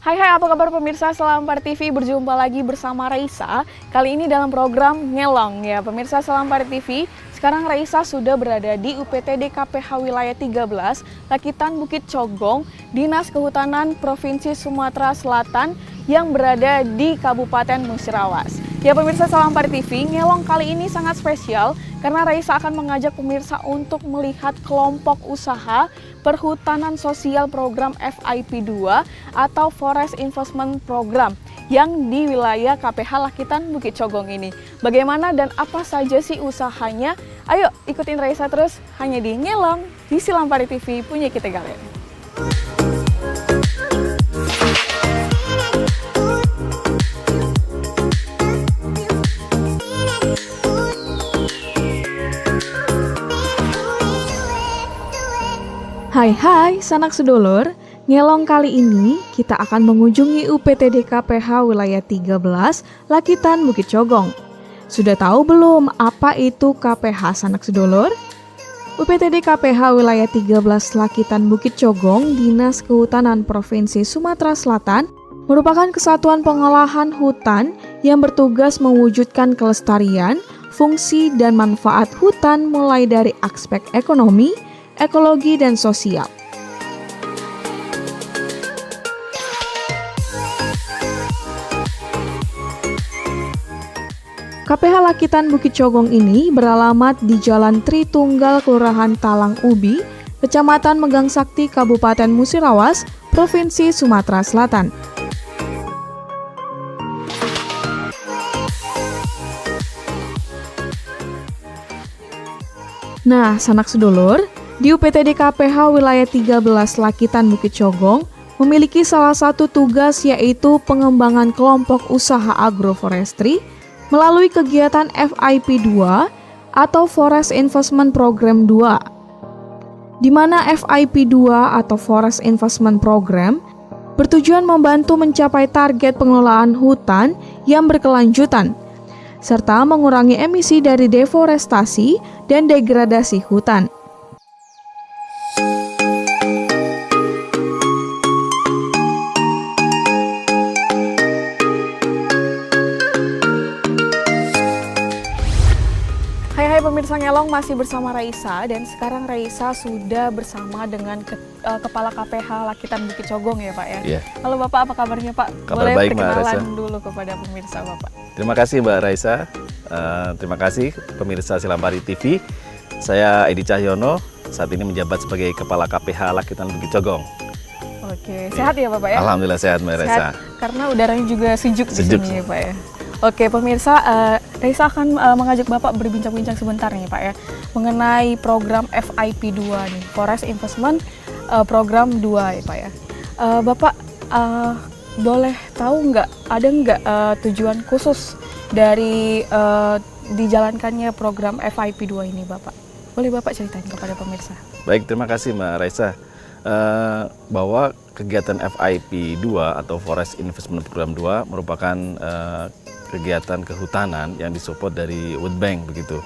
Hai, apa kabar pemirsa Selampar TV? Berjumpa lagi bersama Raisa. Kali ini dalam program Ngelong ya pemirsa Selampar TV. Sekarang Raisa sudah berada di UPTD KPH Wilayah 13, Lakitan Bukit Cogong, Dinas Kehutanan Provinsi Sumatera Selatan yang berada di Kabupaten Musirawas. Ya pemirsa Selampar TV, Ngelong kali ini sangat spesial karena Raisa akan mengajak pemirsa untuk melihat kelompok usaha perhutanan sosial program FIP 2 atau Forest Investment Program yang di wilayah KPH Lakitan Bukit Cogong ini. Bagaimana dan apa saja sih usahanya? Ayo ikutin Raisa terus hanya di Ngelong di Selampar TV punya kita kalian. Hai sanak sedulur, Ngelong kali ini kita akan mengunjungi UPTD KPH Wilayah 13, Lakitan Bukit Cogong. Sudah tahu belum apa itu KPH sanak sedulur? UPTD KPH Wilayah 13 Lakitan Bukit Cogong, Dinas Kehutanan Provinsi Sumatera Selatan, merupakan kesatuan pengolahan hutan yang bertugas mewujudkan kelestarian, fungsi dan manfaat hutan mulai dari aspek ekonomi, ekologi, dan sosial. KPH Lakitan Bukit Cogong ini beralamat di Jalan Tritunggal, Kelurahan Talang Ubi, Kecamatan Megang Sakti, Kabupaten Musirawas, Provinsi Sumatera Selatan. Nah, sanak sedulur, di UPTD KPH Wilayah 13 Lakitan Bukit Cogong memiliki salah satu tugas yaitu pengembangan kelompok usaha agroforestry melalui kegiatan FIP 2 atau Forest Investment Program 2. Di mana FIP 2 atau Forest Investment Program bertujuan membantu mencapai target pengelolaan hutan yang berkelanjutan serta mengurangi emisi dari deforestasi dan degradasi hutan. Hai pemirsa Ngelong, masih bersama Raisa dan sekarang Raisa sudah bersama dengan Kepala KPH Lakitan Bukit Cogong ya Pak ya. Yeah. Halo Bapak, apa kabarnya Pak? Kabar boleh baik, perkenalan dulu kepada pemirsa Bapak. Terima kasih Mbak Raisa, terima kasih pemirsa Selampari TV. Saya Edi Cahyono, saat ini menjabat sebagai Kepala KPH Lakitan Bukit Cogong. Oke, sehat ya Bapak ya? Alhamdulillah sehat Mbak Raisa. Karena udaranya juga sejuk di sini ya Pak ya. Oke pemirsa, Raisa akan mengajak Bapak berbincang-bincang sebentar nih Pak ya mengenai program FIP 2 nih, Forest Investment Program 2 ya Pak ya. Bapak boleh tahu nggak, ada nggak tujuan khusus dari dijalankannya program FIP 2 ini Bapak? Boleh Bapak ceritain kepada pemirsa? Baik, terima kasih Mbak Raisa. Bahwa kegiatan FIP 2 atau Forest Investment Program 2 merupakan kegiatan kehutanan yang disupport dari World Bank begitu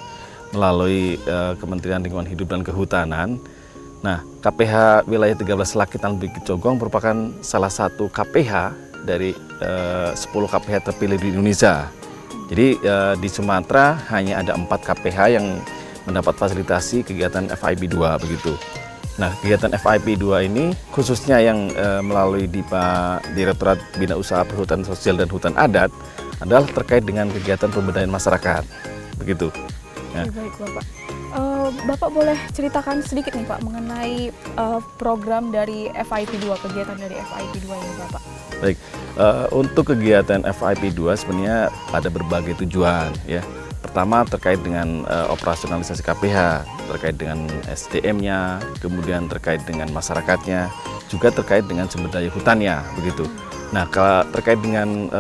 melalui Kementerian Lingkungan Hidup dan Kehutanan. Nah, KPH Wilayah 13 Lakitan Bukit Cogong merupakan salah satu KPH dari 10 KPH terpilih di Indonesia. Jadi di Sumatera hanya ada 4 KPH yang mendapat fasilitasi kegiatan FIP 2 begitu. Nah, kegiatan FIP 2 ini khususnya yang melalui Direktorat Bina Usaha Perhutanan Sosial dan Hutan Adat adalah terkait dengan kegiatan pemberdayaan masyarakat, begitu. Ya. Baik Bapak. Bapak boleh ceritakan sedikit nih Pak mengenai program dari FIP 2, kegiatan dari FIP 2 ini Bapak. Baik, Untuk kegiatan FIP 2 sebenarnya ada berbagai tujuan ya. Pertama terkait dengan operasionalisasi KPH, terkait dengan SDM-nya, kemudian terkait dengan masyarakatnya, juga terkait dengan sumber daya hutannya begitu. Nah, kalau terkait dengan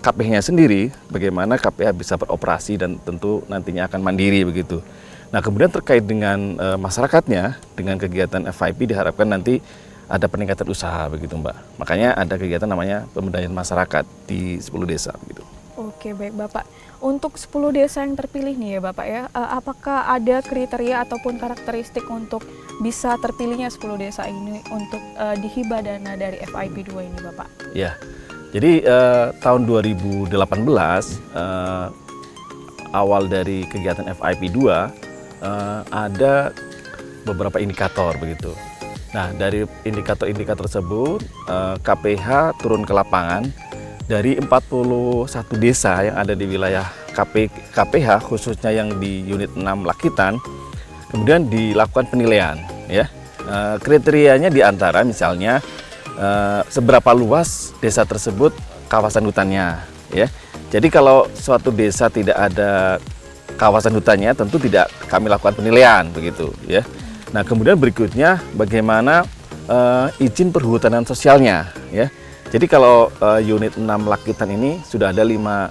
KPH-nya sendiri, bagaimana KPH bisa beroperasi dan tentu nantinya akan mandiri begitu. Nah, kemudian terkait dengan masyarakatnya, dengan kegiatan FIP diharapkan nanti ada peningkatan usaha begitu Mbak. Makanya ada kegiatan namanya pemberdayaan masyarakat di 10 desa begitu. Oke, baik Bapak. Untuk 10 desa yang terpilih nih ya Bapak ya, apakah ada kriteria ataupun karakteristik untuk bisa terpilihnya 10 desa ini untuk dihibah dana dari FIP 2 ini Bapak? Ya, jadi tahun 2018 awal dari kegiatan FIP 2 ada beberapa indikator begitu. Nah, dari indikator-indikator tersebut, KPH turun ke lapangan dari 41 desa yang ada di wilayah KPH, khususnya yang di unit 6 Lakitan, kemudian dilakukan penilaian. Ya, kriterianya diantara misalnya seberapa luas desa tersebut kawasan hutannya. Ya, jadi kalau suatu desa tidak ada kawasan hutannya, tentu tidak kami lakukan penilaian begitu. Ya. Nah, kemudian berikutnya bagaimana izin perhutanan sosialnya ya. Jadi kalau unit 6 Lakitan ini sudah ada 5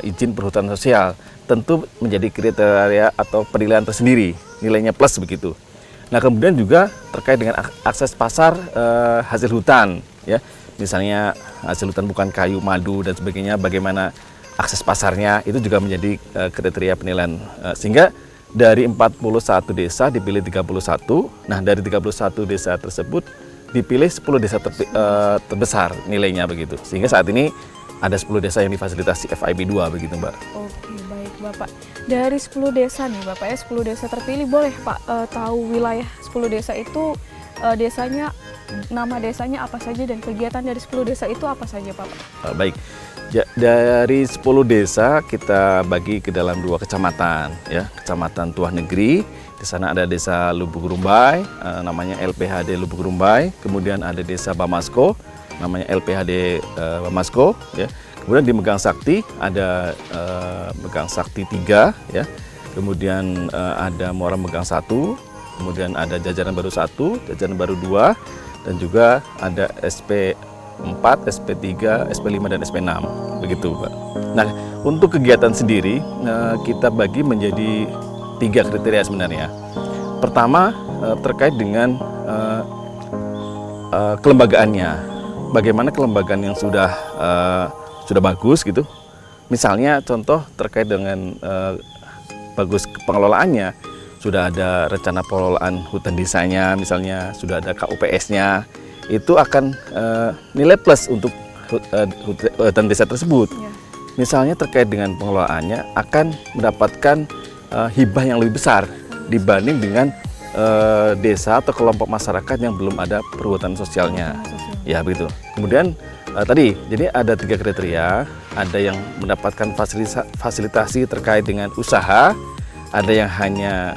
izin perhutanan sosial, tentu menjadi kriteria atau penilaian tersendiri, nilainya plus begitu. Nah, kemudian juga terkait dengan akses pasar hasil hutan ya. Misalnya hasil hutan bukan kayu, madu dan sebagainya, bagaimana akses pasarnya itu juga menjadi kriteria penilaian sehingga dari 41 desa dipilih 31. Nah, dari 31 desa tersebut dipilih 10 desa terbesar nilainya begitu. Sehingga saat ini ada 10 desa yang difasilitasi FIP 2 begitu, Mbak. Oke, baik Bapak. Dari 10 desa nih Bapak ya, 10 desa terpilih, boleh Pak tahu wilayah 10 desa itu desanya, nama desanya apa saja dan kegiatan dari 10 desa itu apa saja Pak? Baik. Ya, dari 10 desa kita bagi ke dalam 2 kecamatan ya. Kecamatan Tuah Negeri, di sana ada desa Lubuk Rumbai, namanya LPHD Lubuk Rumbai. Kemudian ada desa Bamasko, namanya LPHD Bamasko ya. Kemudian di Megang Sakti ada Megang Sakti 3 ya. Kemudian ada Muara Megang 1, kemudian ada Jajaran Baru 1, Jajaran Baru 2, dan juga ada SP4, SP3, SP5 dan SP6 begitu, Pak. Nah, untuk kegiatan sendiri kita bagi menjadi 3 kriteria sebenarnya. Pertama terkait dengan kelembagaannya. Bagaimana kelembagaan yang sudah bagus gitu. Misalnya contoh terkait dengan bagus pengelolaannya, sudah ada rencana pengelolaan hutan desanya, misalnya sudah ada KUPS-nya, itu akan nilai plus untuk hutan desa tersebut. Ya. Misalnya terkait dengan pengelolaannya akan mendapatkan hibah yang lebih besar dibanding dengan desa atau kelompok masyarakat yang belum ada perhutanan sosialnya. Ya begitu. Kemudian tadi jadi ada 3 kriteria, ada yang mendapatkan fasilitasi terkait dengan usaha, ada yang hanya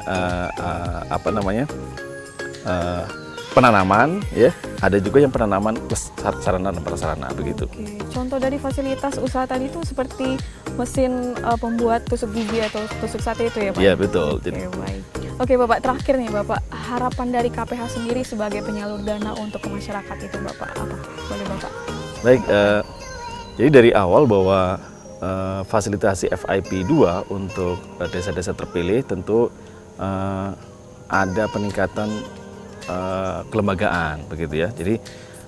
penanaman ya, ada juga yang penanaman plus sarana dan prasarana begitu. Oke. Contoh dari fasilitas usaha tadi itu seperti mesin pembuat tusuk gigi atau tusuk sate itu ya Pak? Iya betul. Oke, baik. Oke Bapak, terakhir nih Bapak, harapan dari KPH sendiri sebagai penyalur dana untuk masyarakat itu Bapak apa? Boleh Bapak? Baik, jadi dari awal bahwa fasilitasi FIP 2 untuk desa-desa terpilih tentu ada peningkatan kelembagaan begitu ya. Jadi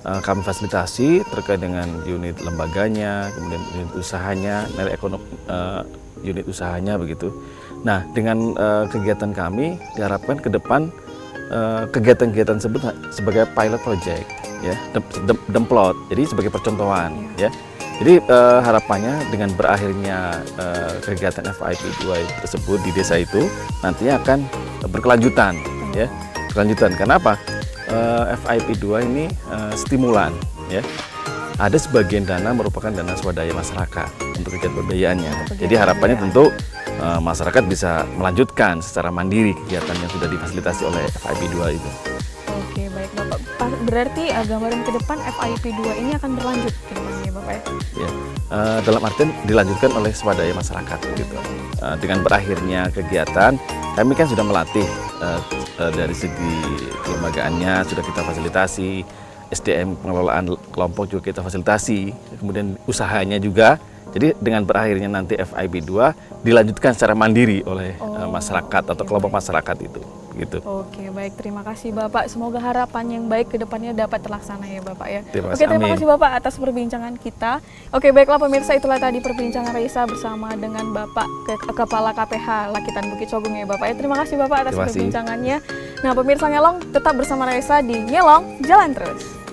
kami fasilitasi terkait dengan unit lembaganya, kemudian unit usahanya, nilai ekonomi unit usahanya begitu. Nah, dengan kegiatan kami diharapkan ke depan kegiatan-kegiatan tersebut sebagai pilot project ya, demplot. Jadi sebagai percontohan ya. Jadi harapannya dengan berakhirnya kegiatan FIP 2 tersebut di desa itu nantinya akan berkelanjutan ya. Berkelanjutan. Kenapa? FIP 2 ini stimulan ya. Ada sebagian dana merupakan dana swadaya masyarakat untuk kegiatan perbedaannya. Jadi harapannya tentu masyarakat bisa melanjutkan secara mandiri kegiatan yang sudah difasilitasi oleh FIP 2 itu. Oke, baik Bapak. Berarti gambaran ke depan FIP 2 ini akan berlanjut ke depan? Bapak ya? Ya, dalam artian dilanjutkan oleh swadaya masyarakat gitu. Dengan berakhirnya kegiatan, kami kan sudah melatih dari segi kelembagaannya sudah kita fasilitasi, SDM pengelolaan kelompok juga kita fasilitasi, kemudian usahanya juga. Jadi dengan berakhirnya nanti FIP 2 dilanjutkan secara mandiri oleh masyarakat atau kelompok masyarakat itu. Gitu. Oke, baik. Terima kasih Bapak. Semoga harapan yang baik ke depannya dapat terlaksana ya Bapak ya. Terima kasih Bapak atas perbincangan kita. Oke, baiklah pemirsa, itulah tadi perbincangan Raisa bersama dengan Bapak Kepala KPH Lakitan Bukit Cogong ya Bapak ya. Terima kasih Bapak atas perbincangannya. Nah pemirsa Ngelong, tetap bersama Raisa di Ngelong, jalan terus.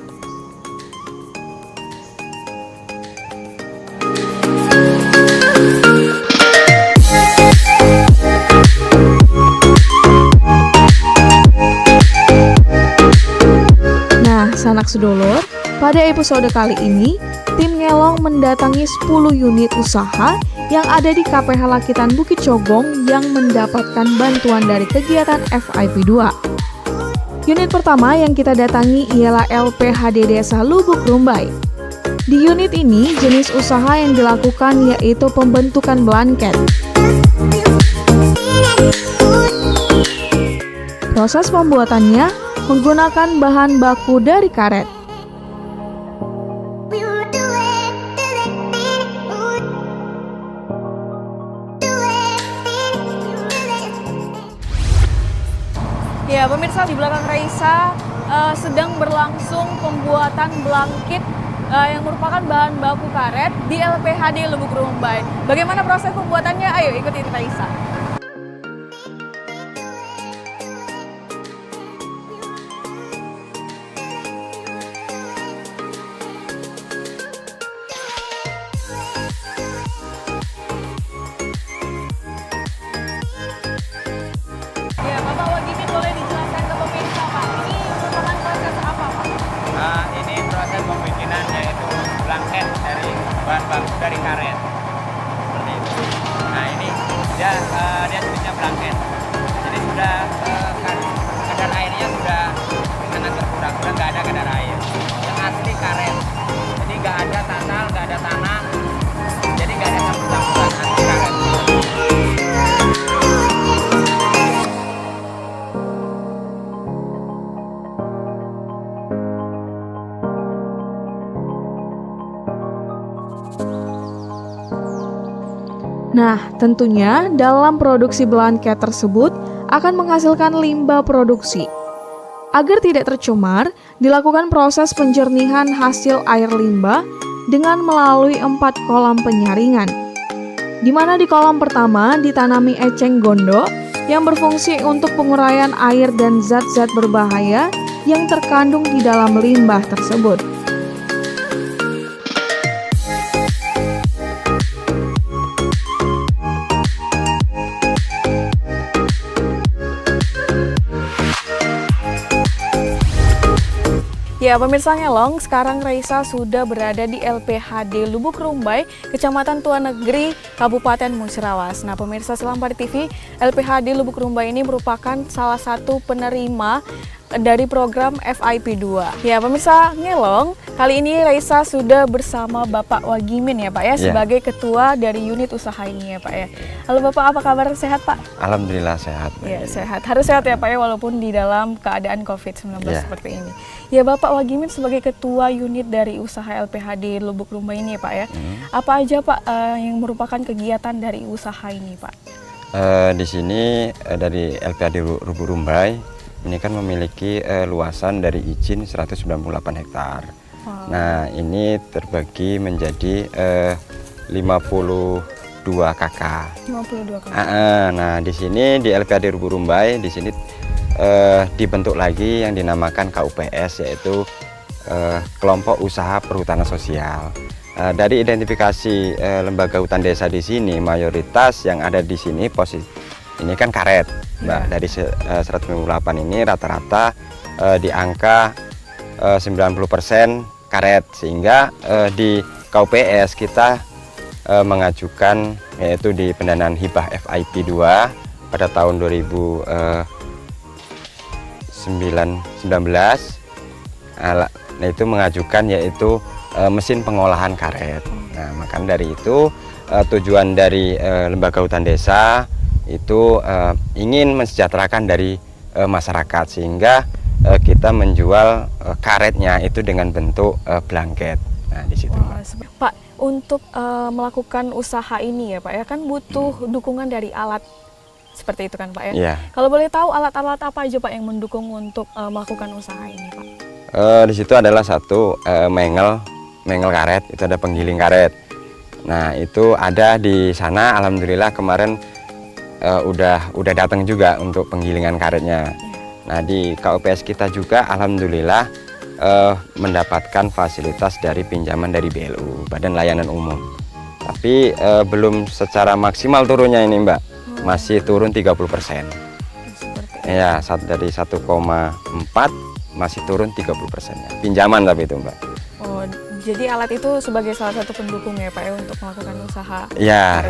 Sanak sedulur, pada episode kali ini, tim Ngelong mendatangi 10 unit usaha yang ada di KPH Lakitan Bukit Cogong yang mendapatkan bantuan dari kegiatan FIP 2. Unit pertama yang kita datangi ialah LPHD Desa Lubuk Rumbai. Di unit ini, jenis usaha yang dilakukan yaitu pembentukan blanket. Proses pembuatannya menggunakan bahan baku dari karet. Ya, pemirsa, di belakang Raisa sedang berlangsung pembuatan blanket yang merupakan bahan baku karet di LPHD Lubuk Rumbai. Bagaimana proses pembuatannya? Ayo ikutin Raisa. Bahan baku dari karet seperti itu. Nah ini dia jenisnya blanket. Jadi sudah kadar airnya sudah sangat berkurang, sudah nggak ada kadar air. Yang asli karet. Jadi nggak ada tanah, nggak ada tanah. Jadi nggak ada campur-campuran, asli karet. Nah, tentunya dalam produksi blanket tersebut akan menghasilkan limbah produksi. Agar tidak tercemar, dilakukan proses penjernihan hasil air limbah dengan melalui 4 kolam penyaringan. Di mana di kolam pertama ditanami eceng gondok yang berfungsi untuk penguraian air dan zat-zat berbahaya yang terkandung di dalam limbah tersebut. Ya, pemirsa Ngelong, sekarang Raisa sudah berada di LPHD Lubuk Rumbai, Kecamatan Tua Negeri, Kabupaten Musirawas. Nah, pemirsa Selampari TV, LPHD Lubuk Rumbai ini merupakan salah satu penerima dari program FIP 2. Ya, pemirsa Ngelong, kali ini Raisa sudah bersama Bapak Wagimin ya Pak ya, sebagai ketua dari unit usaha ini ya Pak ya. Halo Bapak, apa kabar? Sehat Pak? Alhamdulillah sehat. Ya, sehat. Harus sehat ya Pak ya, walaupun di dalam keadaan COVID-19 seperti ini. Ya, Bapak Wagimin sebagai ketua unit dari usaha LPHD Lubuk Rumbai ini ya Pak ya. Apa aja Pak yang merupakan kegiatan dari usaha ini Pak? Di sini dari LPHD Lubuk Rumbai ini kan memiliki luasan dari izin 198 hektar. Wow. Nah, ini terbagi menjadi 52 KK. 52 KK. Nah, di sini di LPHD Lubuk Rumbai di sini dibentuk lagi yang dinamakan KUPS, yaitu Kelompok Usaha Perhutanan Sosial. Dari identifikasi lembaga hutan desa di sini, mayoritas yang ada di sini ini kan karet, Mbak. Dari 198 ini rata-rata di angka 90% karet, sehingga di KUPS kita mengajukan yaitu di pendanaan hibah FIP 2 pada tahun 2019. Nah, itu mengajukan yaitu mesin pengolahan karet. Nah, maka dari itu tujuan dari Lembaga Hutan Desa itu ingin mensejahterakan dari masyarakat, sehingga kita menjual karetnya itu dengan bentuk blanket. Nah, di situ. Pak, untuk melakukan usaha ini ya Pak ya, kan butuh dukungan dari alat seperti itu kan Pak ya? Iya. Kalau boleh tahu alat-alat apa aja Pak yang mendukung untuk melakukan usaha ini Pak? Di situ adalah satu mengel karet, itu ada penggiling karet. Nah, itu ada di sana. Alhamdulillah kemarin udah datang juga untuk penggilingan karetnya. Nah, di KUPS kita juga alhamdulillah mendapatkan fasilitas dari pinjaman dari BLU, Badan Layanan Umum. Tapi belum secara maksimal turunnya ini Mbak, masih turun 30%. Ya, dari 1,4 masih turun 30%-nya. Pinjaman tapi itu Mbak. Oh, jadi alat itu sebagai salah satu pendukung ya Pak ya untuk melakukan usaha. Ya,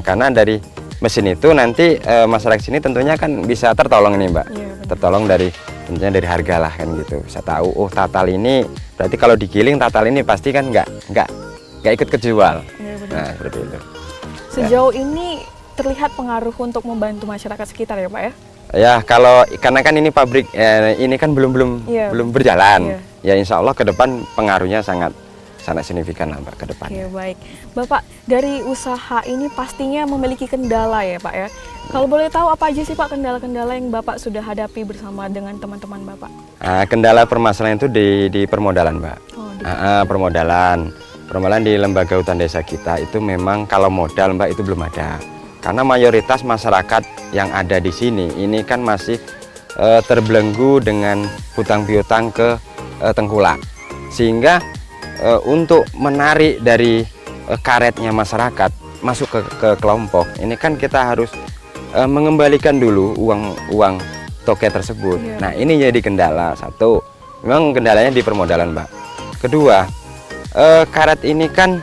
karena dari mesin itu nanti masyarakat sini tentunya kan bisa tertolong ini Mbak. Ya, tertolong tentunya dari harga lah kan gitu. Bisa tahu, oh tatal ini berarti kalau digiling tatal ini pasti kan nggak ikut kejual. Ya, nah, seperti itu. Sejauh ini terlihat pengaruh untuk membantu masyarakat sekitar ya Pak ya? Ya, karena kan ini pabrik ini kan belum berjalan. Ya, insya Allah ke depan pengaruhnya sangat signifikan lah Mbak ke depannya. Oke, baik. Bapak, dari usaha ini pastinya memiliki kendala ya Pak ya. Kalau boleh tahu apa aja sih Pak kendala-kendala yang Bapak sudah hadapi bersama dengan teman-teman Bapak? Kendala permasalahan itu di permodalan Mbak. Permodalan di Lembaga Hutan Desa kita itu memang kalau modal Mbak itu belum ada. Karena mayoritas masyarakat yang ada di sini ini kan masih terbelenggu dengan hutang piutang ke tengkulak, sehingga untuk menarik dari karetnya masyarakat masuk ke kelompok ini kan kita harus mengembalikan dulu uang toke tersebut. Nah, ini jadi kendala. Satu, memang kendalanya di permodalan Mbak. Kedua, karet ini kan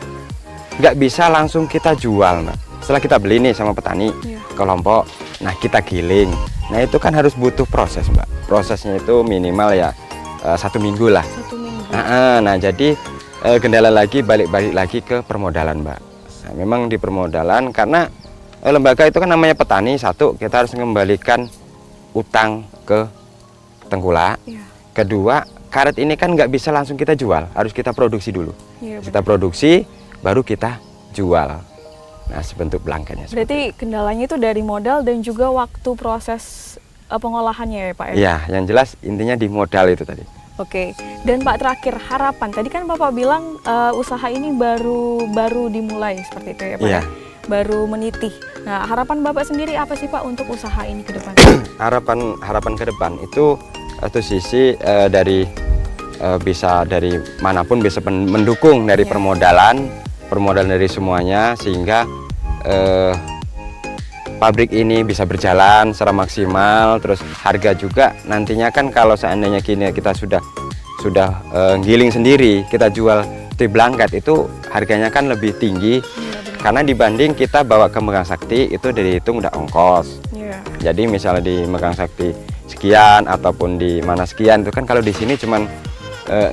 nggak bisa langsung kita jual Mbak. Setelah kita beli nih sama petani kelompok, nah kita giling. Nah, itu kan harus butuh proses Mbak. Prosesnya itu minimal ya 1 minggu lah. 1 minggu. Nah, jadi kendala lagi balik lagi ke permodalan Mbak. Nah, memang di permodalan karena lembaga itu kan namanya petani. Satu, kita harus mengembalikan utang ke tengkulak. Kedua, karet ini kan nggak bisa langsung kita jual, harus kita produksi dulu. Kita produksi baru kita jual. Nah, sebentuk blanketnya. Berarti kendalanya itu dari modal dan juga waktu proses pengolahannya ya Pak ya? Iya, yang jelas intinya di modal itu tadi. Oke, dan Pak terakhir harapan. Tadi kan Bapak bilang usaha ini baru dimulai seperti itu ya Pak? Iya. Baru meniti. Nah, harapan Bapak sendiri apa sih Pak untuk usaha ini ke depan? harapan ke depan itu satu sisi bisa dari manapun bisa mendukung dari permodalan dari semuanya, sehingga pabrik ini bisa berjalan secara maksimal. Terus harga juga nantinya kan kalau seandainya kita sudah giling sendiri, kita jual di blanket itu harganya kan lebih tinggi. Karena dibanding kita bawa ke Megang Sakti itu dihitung udah ongkos. Jadi misalnya di Megang Sakti sekian ataupun di mana sekian itu kan kalau di sini cuman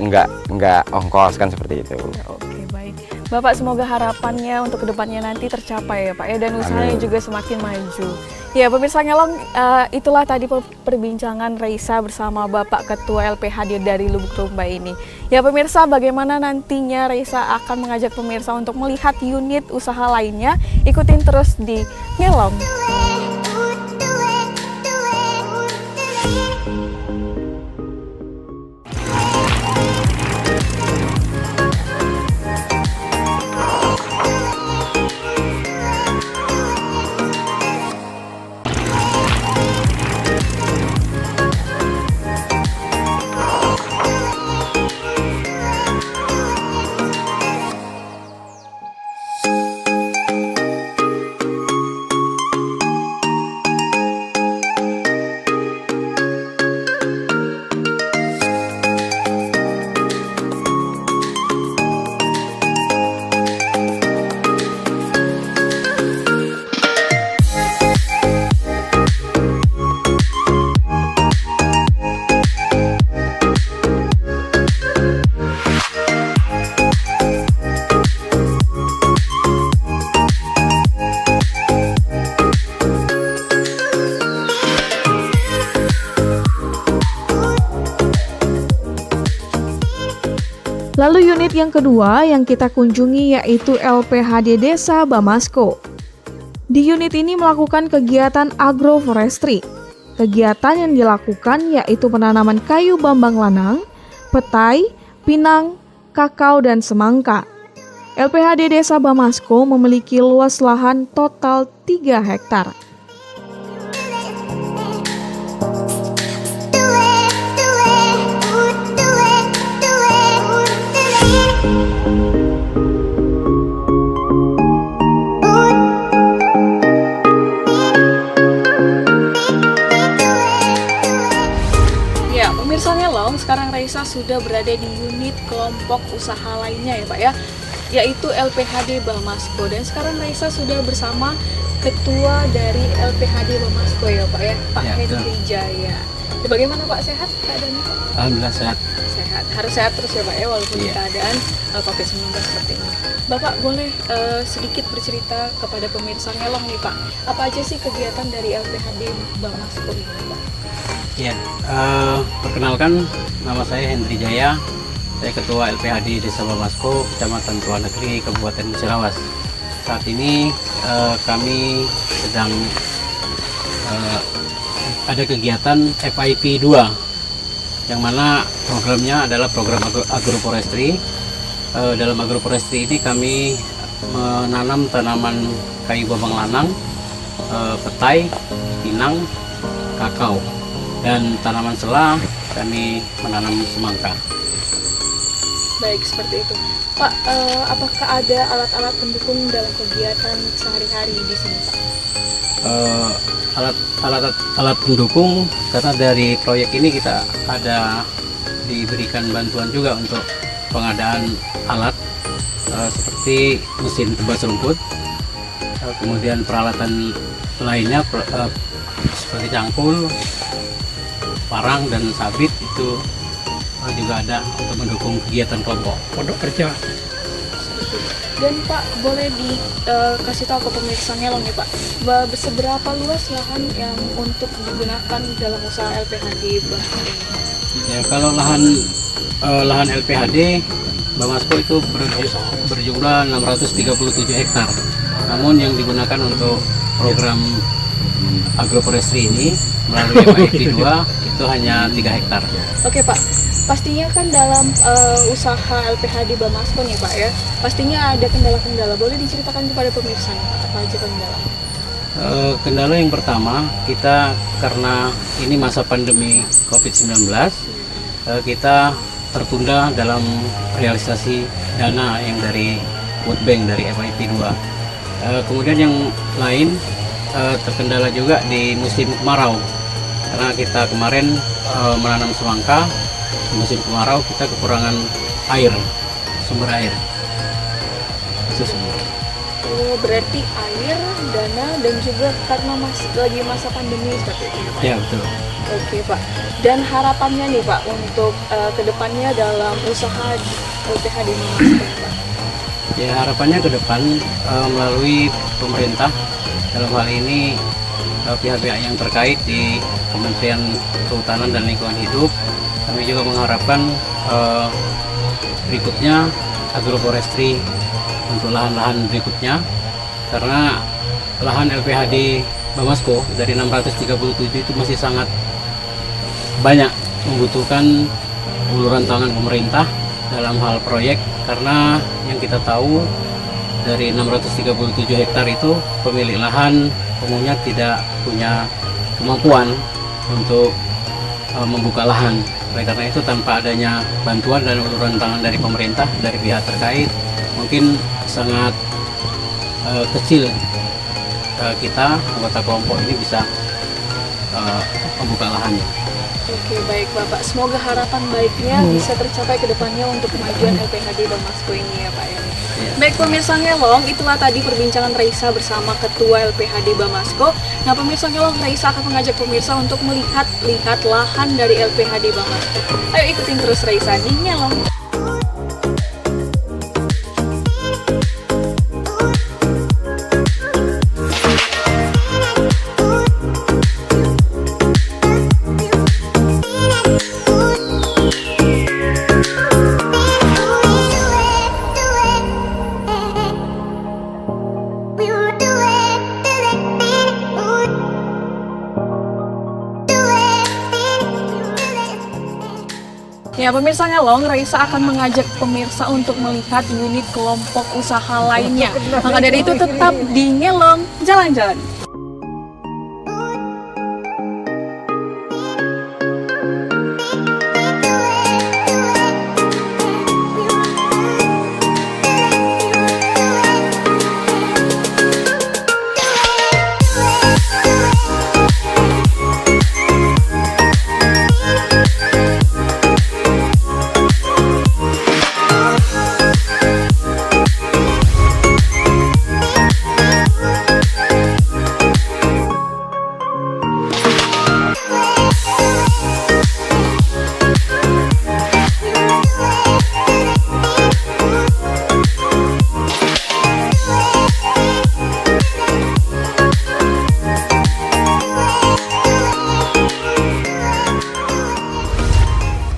enggak ongkos kan seperti itu. Oke, baik. Bapak, semoga harapannya untuk kedepannya nanti tercapai ya Pak ya, dan usahanya juga semakin maju. Ya pemirsa Ngelong, itulah tadi perbincangan Reisa bersama Bapak Ketua LPH dari Lubuk Rumbai ini. Ya pemirsa, bagaimana nantinya Reisa akan mengajak pemirsa untuk melihat unit usaha lainnya, ikutin terus di Ngelong. Lalu unit yang kedua yang kita kunjungi yaitu LPHD Desa Bamasko. Di unit ini melakukan kegiatan agroforestry. Kegiatan yang dilakukan yaitu penanaman kayu bambang lanang, petai, pinang, kakao, dan semangka. LPHD Desa Bamasko memiliki luas lahan total 3 hektar. Pemirsa Ngelong, sekarang Raisa sudah berada di unit kelompok usaha lainnya ya Pak ya, yaitu LPHD Bamasko. Dan sekarang Raisa sudah bersama ketua dari LPHD Bamasko ya Pak ya, Pak Hendri Jaya. Bagaimana Pak, sehat keadaannya Pak? Alhamdulillah sehat. Sehat, harus sehat terus ya Pak ya, walaupun keadaan COVID-19 seperti ini. Bapak boleh sedikit bercerita kepada pemirsa Ngelong nih Pak, apa aja sih kegiatan dari LPHD Bamasko ini Pak? Ya, perkenalkan nama saya Hendri Jaya. Saya Ketua LPHD Desa Bamasko, Kecamatan Tua Negeri, Kabupaten Musirawas. Saat ini kami sedang ada kegiatan FIP 2, yang mana programnya adalah program agroforestry. Dalam agroforestry ini kami menanam tanaman kayu bambang lanang, petai, pinang, kakao. Dan tanaman sela kami menanam semangka. Baik, seperti itu. Pak, apakah ada alat-alat pendukung dalam kegiatan sehari-hari di sini Pak? Alat pendukung, karena dari proyek ini kita ada diberikan bantuan juga untuk pengadaan alat seperti mesin tebas rumput, kemudian peralatan lainnya seperti cangkul, parang, dan sabit itu juga ada untuk mendukung kegiatan kelompok pondok kerja. Dan Pak, boleh dikasih tahu ke pemirsa Ngelong nih Pak, seberapa luas lahan yang untuk digunakan dalam usaha LPHD Bamasko ini? Ya, kalau lahan LPHD Bamasko itu berjumlah 637 hektar. Namun yang digunakan untuk program agroforestry ini melalui FIP 2 itu hanya 3 hektar. Oke Pak, pastinya kan dalam usaha LPHD Bamasko nih Pak ya, pastinya ada kendala-kendala. Boleh diceritakan kepada pemirsa nih Pak, apa aja kendala? Kendala yang pertama, kita karena ini masa pandemi COVID-19, kita tertunda dalam realisasi dana yang dari World Bank, dari FIP 2. Kemudian yang lain, terkendala juga di musim kemarau, karena kita kemarin menanam semangka di musim kemarau, kita kekurangan air, sumber air. Itu semua. Oh, berarti air, dana, dan juga karena lagi masa pandemi seperti itu ya Pak? Ya, betul. Oke Pak, dan harapannya nih Pak untuk kedepannya dalam usaha LPHD Bamasko Pak? Ya, harapannya ke depan melalui pemerintah, dalam hal ini pihak-pihak yang terkait di Kementerian Kehutanan dan Lingkungan Hidup, kami juga mengharapkan berikutnya agroforestry untuk lahan-lahan berikutnya, karena lahan LPHD Bamasko dari 637 itu masih sangat banyak membutuhkan uluran tangan pemerintah dalam hal proyek, karena yang kita tahu dari 637 hektar itu pemilik lahan umumnya tidak punya kemampuan untuk membuka lahan. Oleh karena itu, tanpa adanya bantuan dan uluran tangan dari pemerintah, dari pihak terkait, mungkin sangat kecil kita anggota kelompok ini bisa membuka lahannya. Oke, baik Bapak. Semoga harapan baiknya bisa tercapai ke depannya untuk kemajuan LPHD Bamasko ini ya Pak ya. Baik pemirsa Ngelong, itulah tadi perbincangan Raisa bersama Ketua LPHD Bamasko. Nah pemirsa Ngelong, Raisa akan mengajak pemirsa untuk melihat lahan dari LPHD Bamasko. Ayo ikutin terus Raisa di Ngelong. Ya, pemirsa Ngelong, Raisa akan mengajak pemirsa untuk melihat unit kelompok usaha lainnya. Maka dari itu tetap di Ngelong Jalan-Jalan.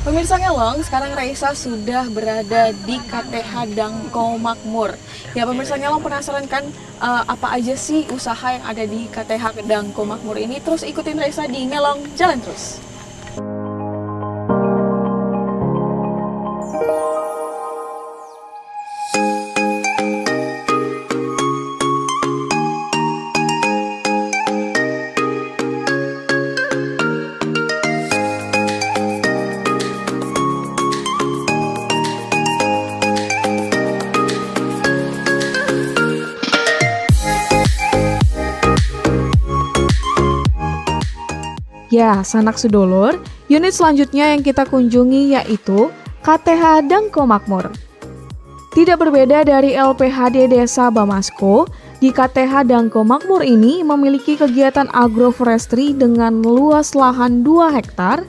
Pemirsa Ngelong, sekarang Raisa sudah berada di KTH Dangko Makmur. Ya, pemirsa Ngelong penasaran kan apa aja sih usaha yang ada di KTH Dangko Makmur ini? Terus ikutin Raisa di Ngelong Jalan Terus. Ya, sanak sedulur, unit selanjutnya yang kita kunjungi yaitu KTH Dangko Makmur. Tidak berbeda dari LPHD Desa Bamasko, di KTH Dangko Makmur ini memiliki kegiatan agroforestry dengan luas lahan 2 hektar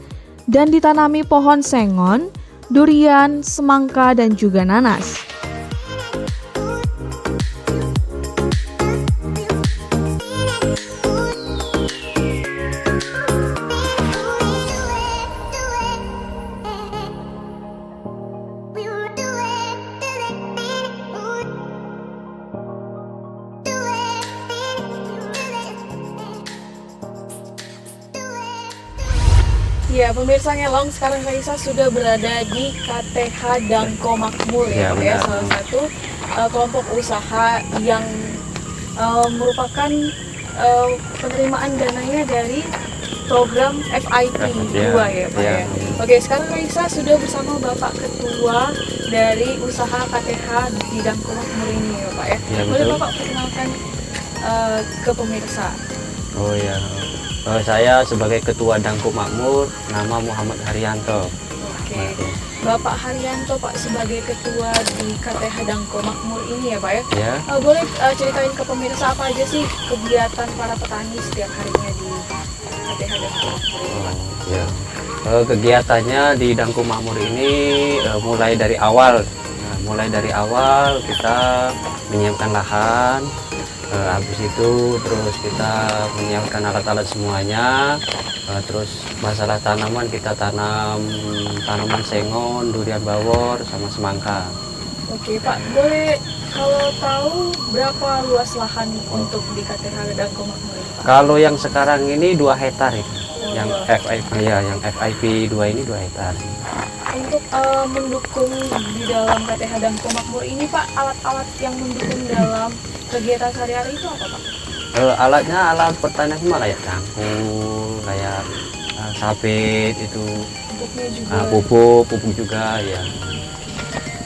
dan ditanami pohon sengon, durian, semangka, dan juga nanas. Ya, pemirsa Ngelong, sekarang Raisa sudah berada di KTH Dangko Makmur ya, Pak, ya, salah satu kelompok usaha yang merupakan penerimaan dananya dari program FIP 2 ya, Pak ya. Oke, sekarang Raisa sudah bersama Bapak Ketua dari usaha KTH di Dangko Makmur ini ya, Pak ya. Boleh Bapak perkenalkan ke pemirsa? Oh ya. Saya sebagai Ketua Dangko Makmur, nama Muhammad Haryanto. Oke, Bapak Haryanto, Pak, sebagai Ketua di KTH Dangko Makmur ini ya, Pak ya? Ya. Boleh ceritain ke pemirsa apa aja sih kegiatan para petani setiap harinya di KTH Dangko Makmur ini, Pak? Ya. Kegiatannya di Dangko Makmur ini mulai dari awal. Mulai dari awal kita menyiapkan lahan. Habis itu terus kita menyiapkan alat-alat semuanya, terus masalah tanaman kita tanam tanaman sengon, durian bawor, sama semangka. Oke Pak, boleh kalau tahu berapa luas lahan untuk di KTH Dangko Makmur ini, Pak? Kalau yang sekarang ini 2 hektar itu, yang 2 FIP ya, yang FIP 2 ini 2 hektar. Untuk mendukung di dalam KTH Dangko Makmur ini, Pak, alat-alat yang mendukung dalam kegiatan sehari-hari itu apa, Pak? Alatnya alat pertanian semua kayak cangkul, kayak sabit itu, Pupuknya juga. pupuk juga ya.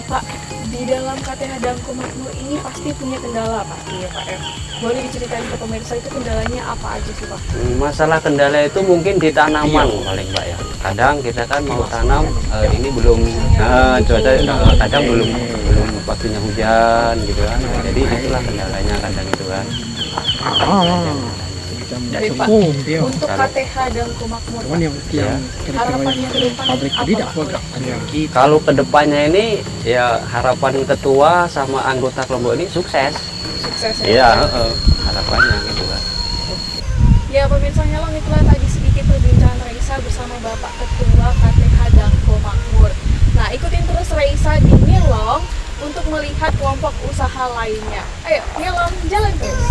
Pak, di dalam KTH Dangko Makmur ini pasti punya kendala pasti ya, Pak ya. Boleh diceritain ke pemirsa itu kendalanya apa aja sih, Pak? Masalah kendala itu mungkin di tanaman paling, Pak ya. Kadang kita kan mau tanam ini belum cuaca, kadang belum waktunya hujan gitu kan. Jadi itulah kendalanya kadang itu kan. Jadi Pak, untuk KTH Dangko Makmur, harapannya ke depan apa, Pak? Kalau kedepannya ini ya harapan ketua sama anggota kelompok ini sukses. Sukses ya. Iya, harapannya gitu kan. Ya, pemirsa Ngelong, itulah tadi sedikit perbincangan Raisa bersama Bapak Ketua KTH Dangko Makmur. Nah, ikutin terus Raisa di Ngelong untuk melihat kelompok usaha lainnya. Ayo, Ngelong, jalan terus.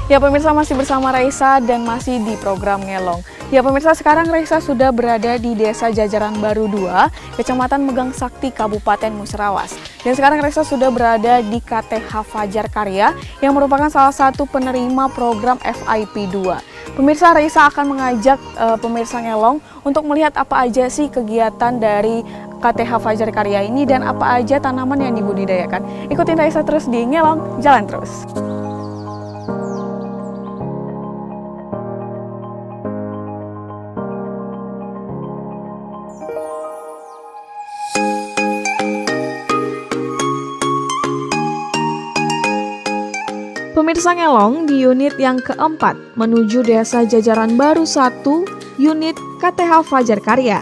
Ya pemirsa, masih bersama Raisa dan masih di program Ngelong. Ya pemirsa, sekarang Raisa sudah berada di Desa Jajaran Baru 2, Kecamatan Megang Sakti, Kabupaten Musirawas. Dan sekarang Raisa sudah berada di KTH Fajar Karya yang merupakan salah satu penerima program FIP 2. Pemirsa, Raisa akan mengajak pemirsa Ngelong untuk melihat apa aja sih kegiatan dari KTH Fajar Karya ini dan apa aja tanaman yang dibudidayakan. Ikutin Raisa terus di Ngelong, jalan terus. Pemirsa Ngelong di unit yang keempat menuju Desa Jajaran Baru 1, unit KTH Fajar Karya.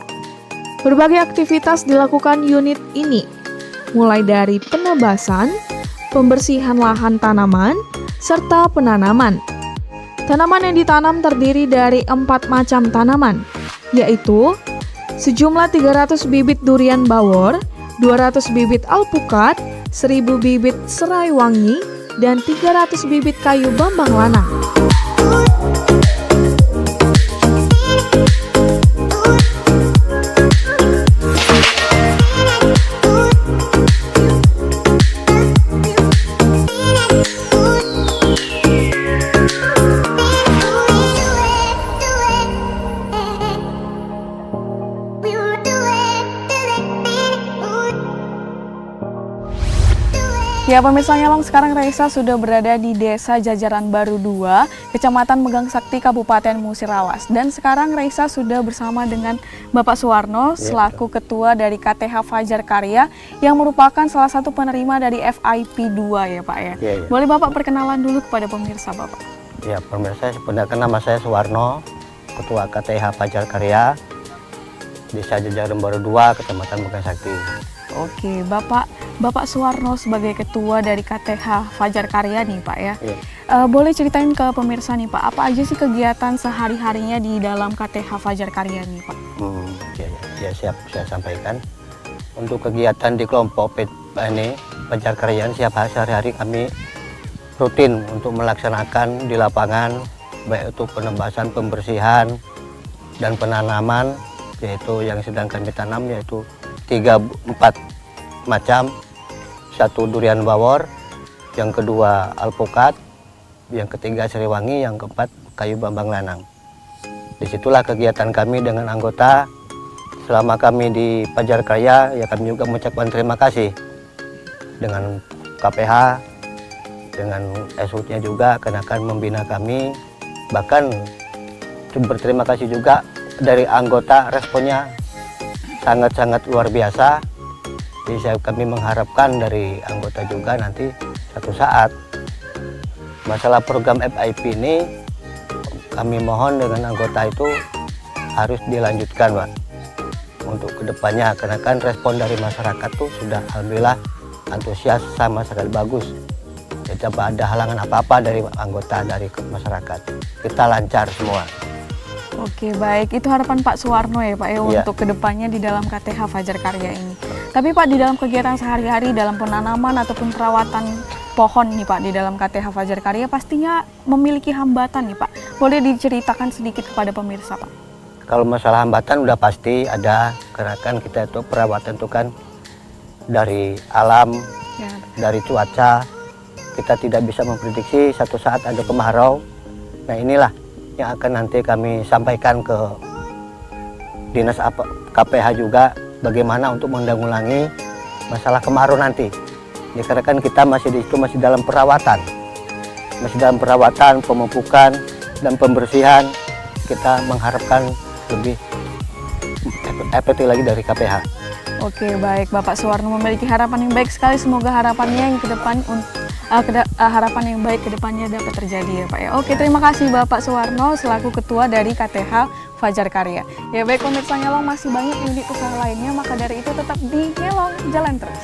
Berbagai aktivitas dilakukan unit ini, mulai dari penebasan, pembersihan lahan tanaman, serta penanaman. Tanaman yang ditanam terdiri dari 4 macam tanaman, yaitu sejumlah 300 bibit durian bawor, 200 bibit alpukat, 1000 bibit serai wangi, dan 300 bibit kayu bambang lanang. Ya pemirsa Ngelong, sekarang Raisa sudah berada di Desa Jajaran Baru 2, Kecamatan Megang Sakti, Kabupaten Musirawas. Dan sekarang Raisa sudah bersama dengan Bapak Suwarno selaku Ketua dari KTH Fajar Karya yang merupakan salah satu penerima dari FIP 2 ya Pak ya. Boleh Bapak perkenalan dulu kepada pemirsa Bapak? Ya pemirsa, sebenarnya nama saya Suwarno, Ketua KTH Fajar Karya, Desa Jajaran Baru 2, Kecamatan Megang Sakti. Oke, Bapak Suwarno sebagai ketua dari KTH Fajar Karya nih Pak ya. Boleh ceritain ke pemirsa nih Pak, apa aja sih kegiatan sehari-harinya di dalam KTH Fajar Karya nih Pak? Ya siap saya sampaikan. Untuk kegiatan di kelompok ini Fajar Karya sehari-hari kami rutin untuk melaksanakan di lapangan, baik itu penebasan, pembersihan, dan penanaman, yaitu yang sedang kami tanam yaitu 3-4 macam. Satu durian bawor, yang kedua alpukat, yang ketiga serai wangi, yang keempat kayu bambang lanang. Disitulah kegiatan kami dengan anggota. Selama kami di Fajar Karya, ya kami juga mengucapkan terima kasih dengan KPH, dengan SUT-nya juga karena akan membina kami. Bahkan berterima kasih juga dari anggota, responnya sangat-sangat luar biasa. Jadi kami mengharapkan dari anggota juga nanti satu saat masalah program FIP ini kami mohon dengan anggota itu harus dilanjutkan Pak untuk kedepannya, karena kan respon dari masyarakat tuh sudah alhamdulillah antusias sama sekali bagus. Jadi tidak ada halangan apa-apa dari anggota, dari masyarakat, kita lancar semua. Oke baik, itu harapan Pak Suwarno ya Pak ya untuk kedepannya di dalam KTH Fajar Karya ini. Tapi Pak, di dalam kegiatan sehari-hari dalam penanaman ataupun perawatan pohon nih Pak di dalam KTH Fajar Karya pastinya memiliki hambatan nih Pak. Boleh diceritakan sedikit kepada pemirsa Pak? Kalau masalah hambatan udah pasti ada, karena kan kita itu perawatan itu kan dari alam, dari cuaca, kita tidak bisa memprediksi satu saat ada kemarau. Nah inilah yang akan nanti kami sampaikan ke Dinas KPH juga, bagaimana untuk menanggulangi masalah kemarau nanti. Ya, karena kan kita masih di situ, masih dalam perawatan, pemupukan dan pembersihan. Kita mengharapkan lebih efektif lagi dari KPH. Oke baik, Bapak Suwarno memiliki harapan yang baik sekali. Semoga harapannya yang ke depan harapan yang baik ke depannya dapat terjadi ya Pak ya. Oke, terima kasih Bapak Suwarno selaku Ketua dari KTH Fajar Karya. Ya baik pemirsa Ngelong, masih banyak unit usaha lainnya, maka dari itu tetap di Ngelong, jalan terus.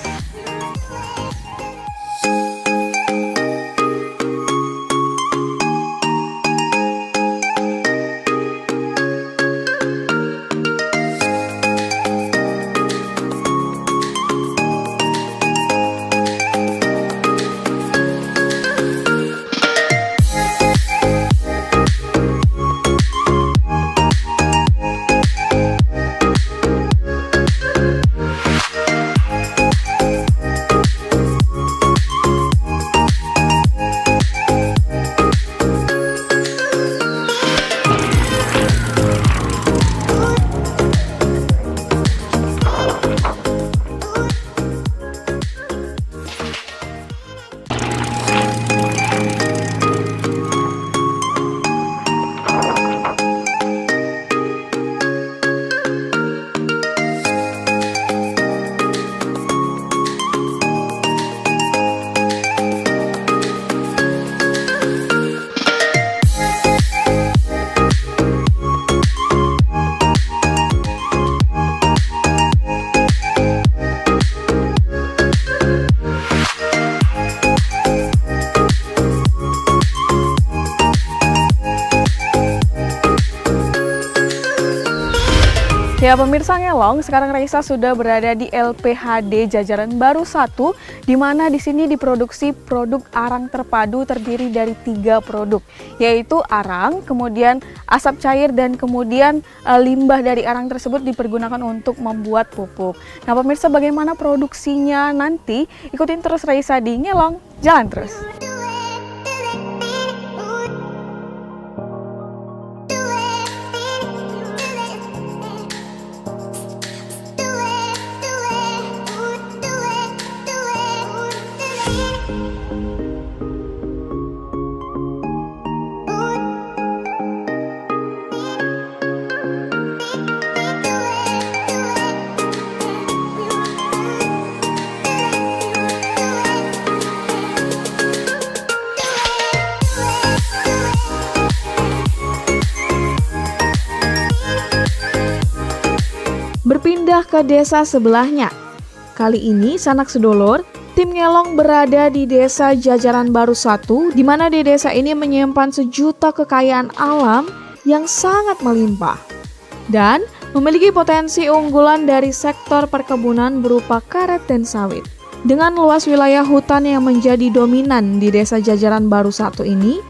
Ya pemirsa Ngelong, sekarang Raisa sudah berada di LPHD Jajaran Baru 1, di mana di sini diproduksi produk arang terpadu terdiri dari 3 produk, yaitu arang, kemudian asap cair, dan kemudian limbah dari arang tersebut dipergunakan untuk membuat pupuk. Nah pemirsa, bagaimana produksinya nanti? Ikutin terus Raisa di Ngelong, jalan terus. Berpindah ke desa sebelahnya. Kali ini sanak sedulur, tim Ngelong berada di desa Jajaran Baru 1, di mana di desa ini menyimpan sejuta kekayaan alam yang sangat melimpah dan memiliki potensi unggulan dari sektor perkebunan berupa karet dan sawit. Dengan luas wilayah hutan yang menjadi dominan di desa Jajaran Baru 1 ini,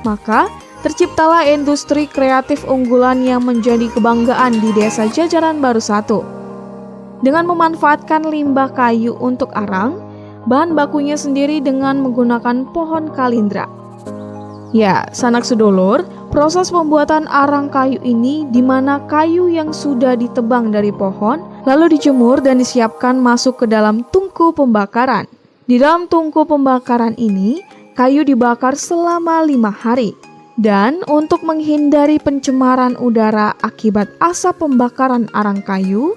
maka terciptalah industri kreatif unggulan yang menjadi kebanggaan di desa Jajaran Baru 1. Dengan memanfaatkan limbah kayu untuk arang, bahan bakunya sendiri dengan menggunakan pohon kalindra. Ya, sanak sedulur, proses pembuatan arang kayu ini di mana kayu yang sudah ditebang dari pohon, lalu dijemur dan disiapkan masuk ke dalam tungku pembakaran. Di dalam tungku pembakaran ini, kayu dibakar selama 5 hari. Dan untuk menghindari pencemaran udara akibat asap pembakaran arang kayu,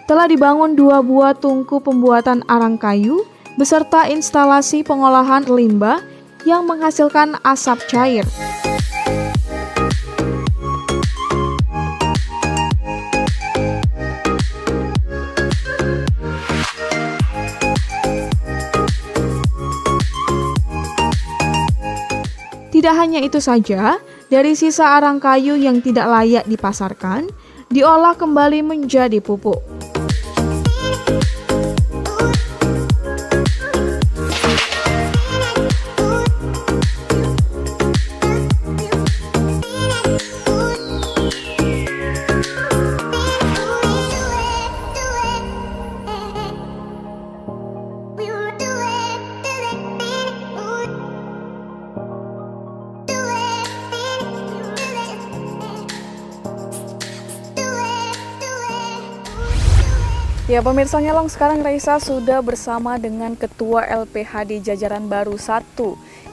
telah dibangun 2 buah tungku pembuatan arang kayu beserta instalasi pengolahan limbah yang menghasilkan asap cair. Tidak hanya itu saja, dari sisa arang kayu yang tidak layak dipasarkan, diolah kembali menjadi pupuk. Ya pemirsa Ngelong, sekarang Raisa sudah bersama dengan Ketua LPHD Jajaran Baru 1.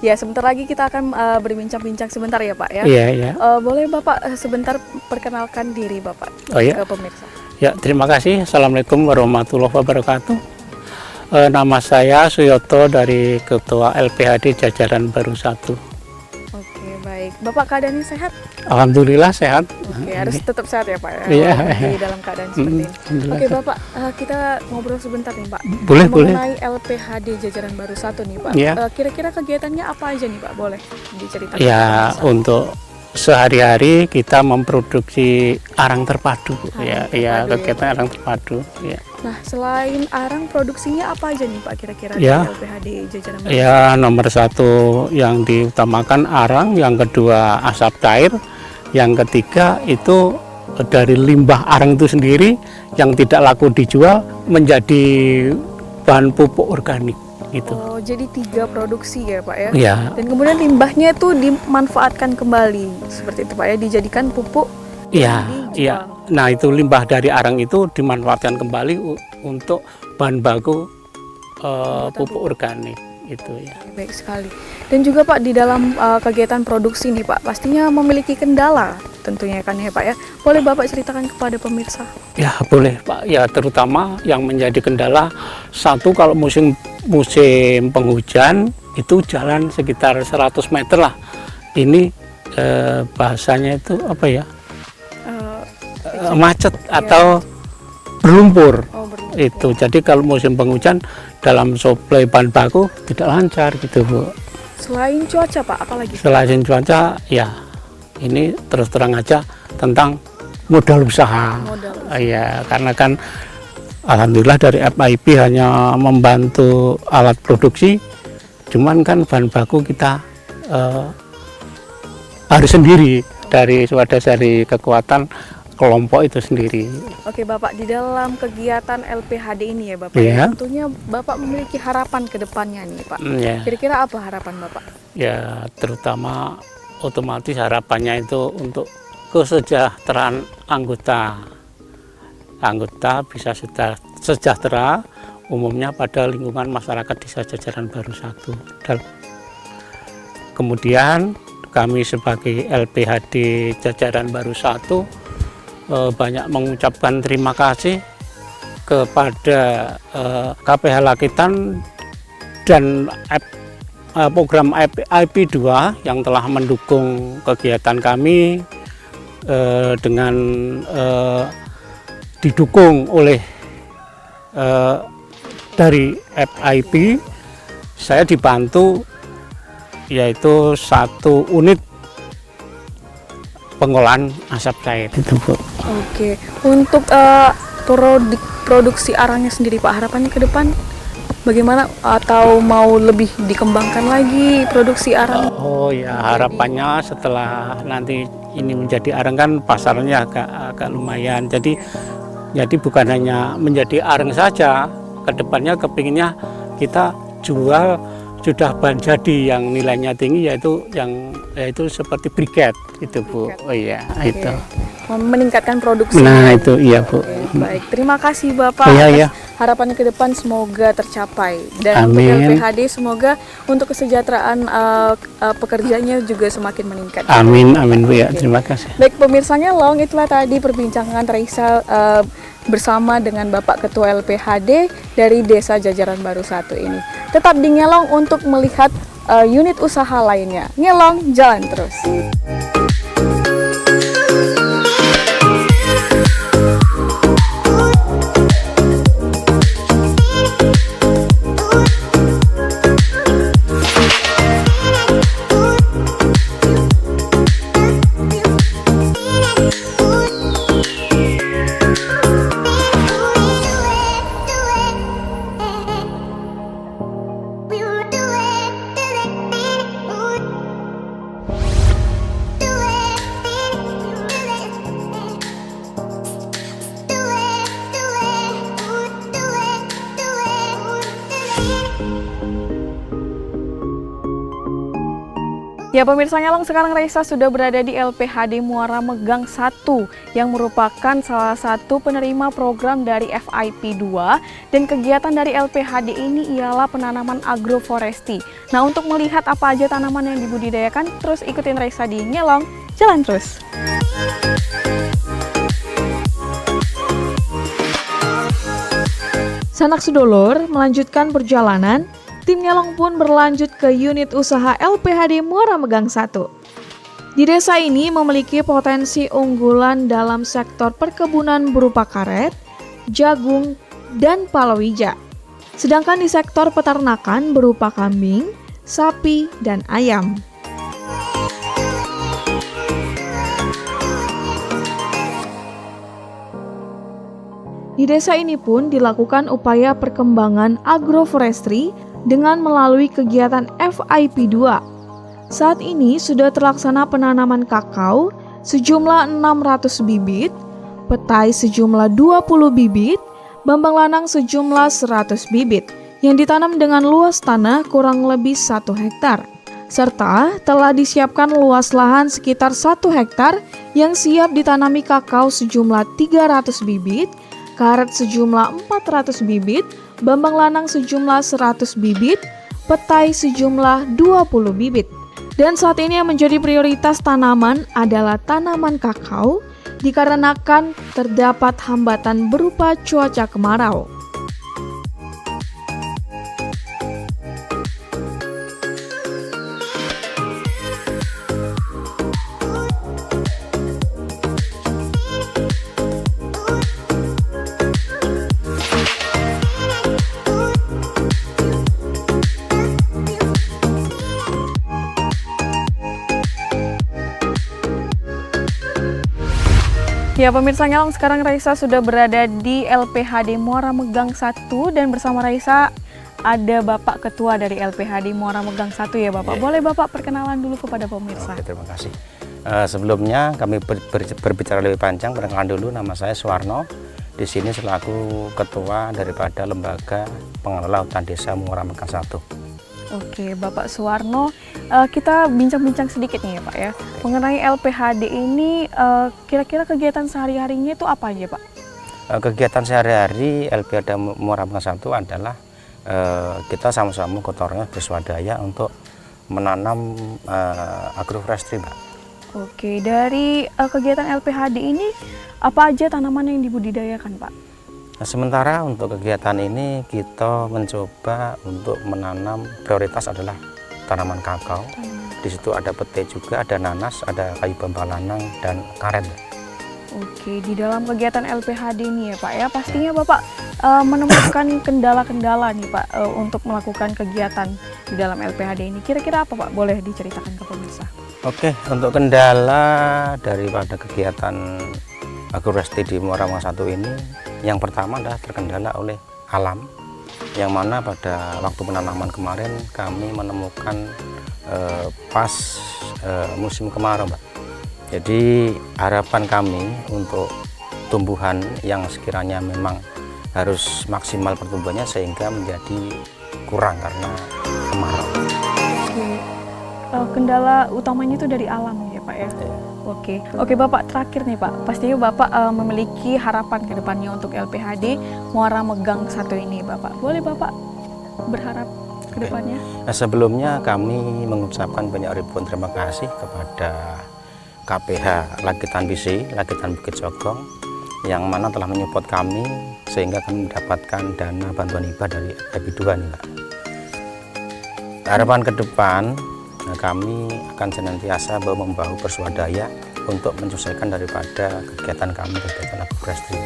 Ya sebentar lagi kita akan berbincang-bincang sebentar ya Pak ya. Iya, iya. Boleh Bapak sebentar perkenalkan diri Bapak ke pemirsa. Ya, terima kasih. Assalamualaikum warahmatullahi wabarakatuh. Nama saya Suyoto dari Ketua LPHD Jajaran Baru 1. Oke, baik. Bapak keadaannya sehat? Alhamdulillah sehat. Oke, harus tetap sehat ya Pak ya, Iya. di dalam keadaan seperti ini. Alhamdulillah Oke sehat. Bapak, kita ngobrol sebentar nih Pak. Boleh, boleh. Mengenai LPHD Jajaran Baru 1 nih Pak. Iya. Kira-kira kegiatannya apa aja nih Pak? Boleh diceritakan? Ya, untuk sehari-hari kita memproduksi arang terpadu. Arang Ya, terpadu, kegiatan ya. arang terpadu. Ya. Nah, selain arang, produksinya apa aja nih Pak kira-kira Ya. di LPHD Jajaran Baru? Ya, nomor 1 yang diutamakan arang, yang kedua asap cair, yang ketiga itu dari limbah arang itu sendiri yang tidak laku dijual menjadi bahan pupuk organik gitu. Oh, jadi 3 produksi ya Pak ya? Ya, Dan kemudian limbahnya itu dimanfaatkan kembali seperti itu Pak ya, dijadikan pupuk. iya, dijual. iya. Nah, itu limbah dari arang itu dimanfaatkan kembali untuk bahan baku pupuk organik itu ya. Baik sekali. Dan juga Pak, di dalam kegiatan produksi nih Pak, pastinya memiliki kendala tentunya kan ya Pak ya. Boleh Bapak ceritakan kepada pemirsa? Ya, boleh Pak. Ya, terutama yang menjadi kendala satu kalau musim penghujan itu jalan sekitar 100 meter lah. Ini bahasanya itu apa ya? Macet atau berlumpur. Oh, berlumpur. Itu. Jadi kalau musim penghujan dalam suplai bahan baku tidak lancar gitu, Bu. Selain cuaca Pak, apalagi? Selain cuaca, ya ini terus terang aja tentang modal usaha. Iya, karena kan alhamdulillah dari FIP hanya membantu alat produksi, cuman kan bahan baku kita harus sendiri dari kekuatan kelompok itu sendiri. Oke Bapak, di dalam kegiatan LPHD ini ya Bapak, Iya. tentunya Bapak memiliki harapan ke depannya nih Pak. Ya. Kira-kira apa harapan Bapak? Ya, terutama otomatis harapannya itu untuk kesejahteraan anggota. Anggota bisa sejahtera umumnya pada lingkungan masyarakat Desa Jajaran Baru 1. Dan kemudian kami sebagai LPHD Jajaran Baru 1 banyak mengucapkan terima kasih kepada KPH Lakitan dan program IP2 yang telah mendukung kegiatan kami dengan didukung oleh dari FIP. Saya dibantu yaitu 1 unit pengolahan asap cair itu, Bu. Oke, untuk produksi arangnya sendiri Pak, harapannya ke depan bagaimana, atau mau lebih dikembangkan lagi produksi arang? Oh ya, harapannya setelah nanti ini menjadi arang kan pasarnya agak lumayan. Jadi bukan hanya menjadi arang saja, kedepannya kepinginnya kita jual sudah bahan jadi yang nilainya tinggi, yaitu seperti briket itu, Bu. Oh iya, itu. Meningkatkan produksi. Nah, itu iya, Bu. Oke, baik, terima kasih Bapak Iya, atas harapannya ke depan semoga tercapai, dan Amin. untuk LPHD semoga untuk kesejahteraan pekerjanya juga semakin meningkat. Amin, amin, Bu ya. Terima kasih. Baik pemirsa Ngelong, itulah tadi perbincangan Raisa bersama dengan Bapak Ketua LPHD dari Desa Jajaran Baru 1 ini. Tetap di Ngelong untuk melihat unit usaha lainnya. Ngelong, jalan terus. Ya pemirsa Ngelong, sekarang Raisa sudah berada di LPHD Muara Megang 1 yang merupakan salah satu penerima program dari FIP 2, dan kegiatan dari LPHD ini ialah penanaman agroforestry. Nah, untuk melihat apa aja tanaman yang dibudidayakan, terus ikutin Raisa di Ngelong, jalan terus. Sanak sedulur melanjutkan perjalanan. Tim Ngelong pun berlanjut ke unit usaha LPHD Muara Megang 1. Di desa ini memiliki potensi unggulan dalam sektor perkebunan berupa karet, jagung, dan palawija. Sedangkan di sektor peternakan berupa kambing, sapi, dan ayam. Di desa ini pun dilakukan upaya perkembangan agroforestry dengan melalui kegiatan FIP 2. Saat ini sudah terlaksana penanaman kakao sejumlah 600 bibit, petai sejumlah 20 bibit, bambang lanang sejumlah 100 bibit yang ditanam dengan luas tanah kurang lebih 1 hektar. Serta telah disiapkan luas lahan sekitar 1 hektar yang siap ditanami kakao sejumlah 300 bibit, karet sejumlah 400 bibit, bambang lanang sejumlah 100 bibit, petai sejumlah 20 bibit. Dan saat ini yang menjadi prioritas tanaman adalah tanaman kakao dikarenakan terdapat hambatan berupa cuaca kemarau. Ya pemirsa Ngelong, sekarang Raisa sudah berada di LPHD Muara Megang 1 dan bersama Raisa ada Bapak Ketua dari LPHD Muara Megang 1 ya Bapak. Boleh Bapak perkenalan dulu kepada pemirsa? Oke, terima kasih. Sebelumnya kami berbicara lebih panjang, perkenalan dulu, nama saya Suwarno. Di sini selaku ketua daripada lembaga pengelola hutan desa Muara Megang 1. Oke, Bapak Suwarno, kita bincang-bincang sedikit nih ya Pak ya, mengenai LPHD ini, kira-kira kegiatan sehari-harinya itu apa aja Pak? Kegiatan sehari-hari LPHD Muara Megang 1 adalah kita sama-sama gotong royong berswadaya untuk menanam agroforestry, Mbak. Oke, dari kegiatan LPHD ini apa aja tanaman yang dibudidayakan Pak? Nah, sementara untuk kegiatan ini kita mencoba untuk menanam, prioritas adalah tanaman kakao. Di situ ada pete juga, ada nanas, ada kayu bambalanang dan karet. Oke, di dalam kegiatan LPHD ini ya Pak ya, pastinya Bapak menemukan kendala-kendala nih Pak untuk melakukan kegiatan di dalam LPHD ini. Kira-kira apa Pak? Boleh diceritakan ke pemirsa? Oke, untuk kendala daripada kegiatan agroforestry di Muara Megang 1 ini, yang pertama adalah terkendala oleh alam, yang mana pada waktu penanaman kemarin kami menemukan pas musim kemarau, Mbak. Jadi harapan kami untuk tumbuhan yang sekiranya memang harus maksimal pertumbuhannya sehingga menjadi kurang karena kemarau. Kendala utamanya itu dari alam ya Pak ya? Oke Bapak, terakhir nih Pak, pastinya Bapak memiliki harapan ke depannya untuk LPHD Muara Megang 1 ini Bapak. Boleh Bapak berharap ke depannya? Nah, sebelumnya kami mengucapkan banyak ribuan terima kasih kepada KPH Lagitan BC, Lagitan Bukit Jogong, yang mana telah menyupport kami sehingga kami mendapatkan dana bantuan hibah dari LPHD 2 nih, Mbak. Harapan ke depan, kami akan senantiasa membahu bersuadaya untuk menyelesaikan daripada kegiatan kami, kegiatan agroforestry.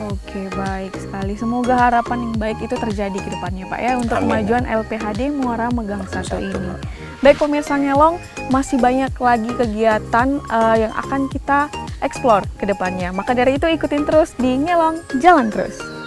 Oke, baik sekali. Semoga harapan yang baik itu terjadi ke depannya Pak ya untuk kemajuan LPHD Muara Megang 1 ini. Baik pemirsa Ngelong, masih banyak lagi kegiatan yang akan kita eksplor ke depannya. Maka dari itu ikutin terus di Ngelong Jalan Terus.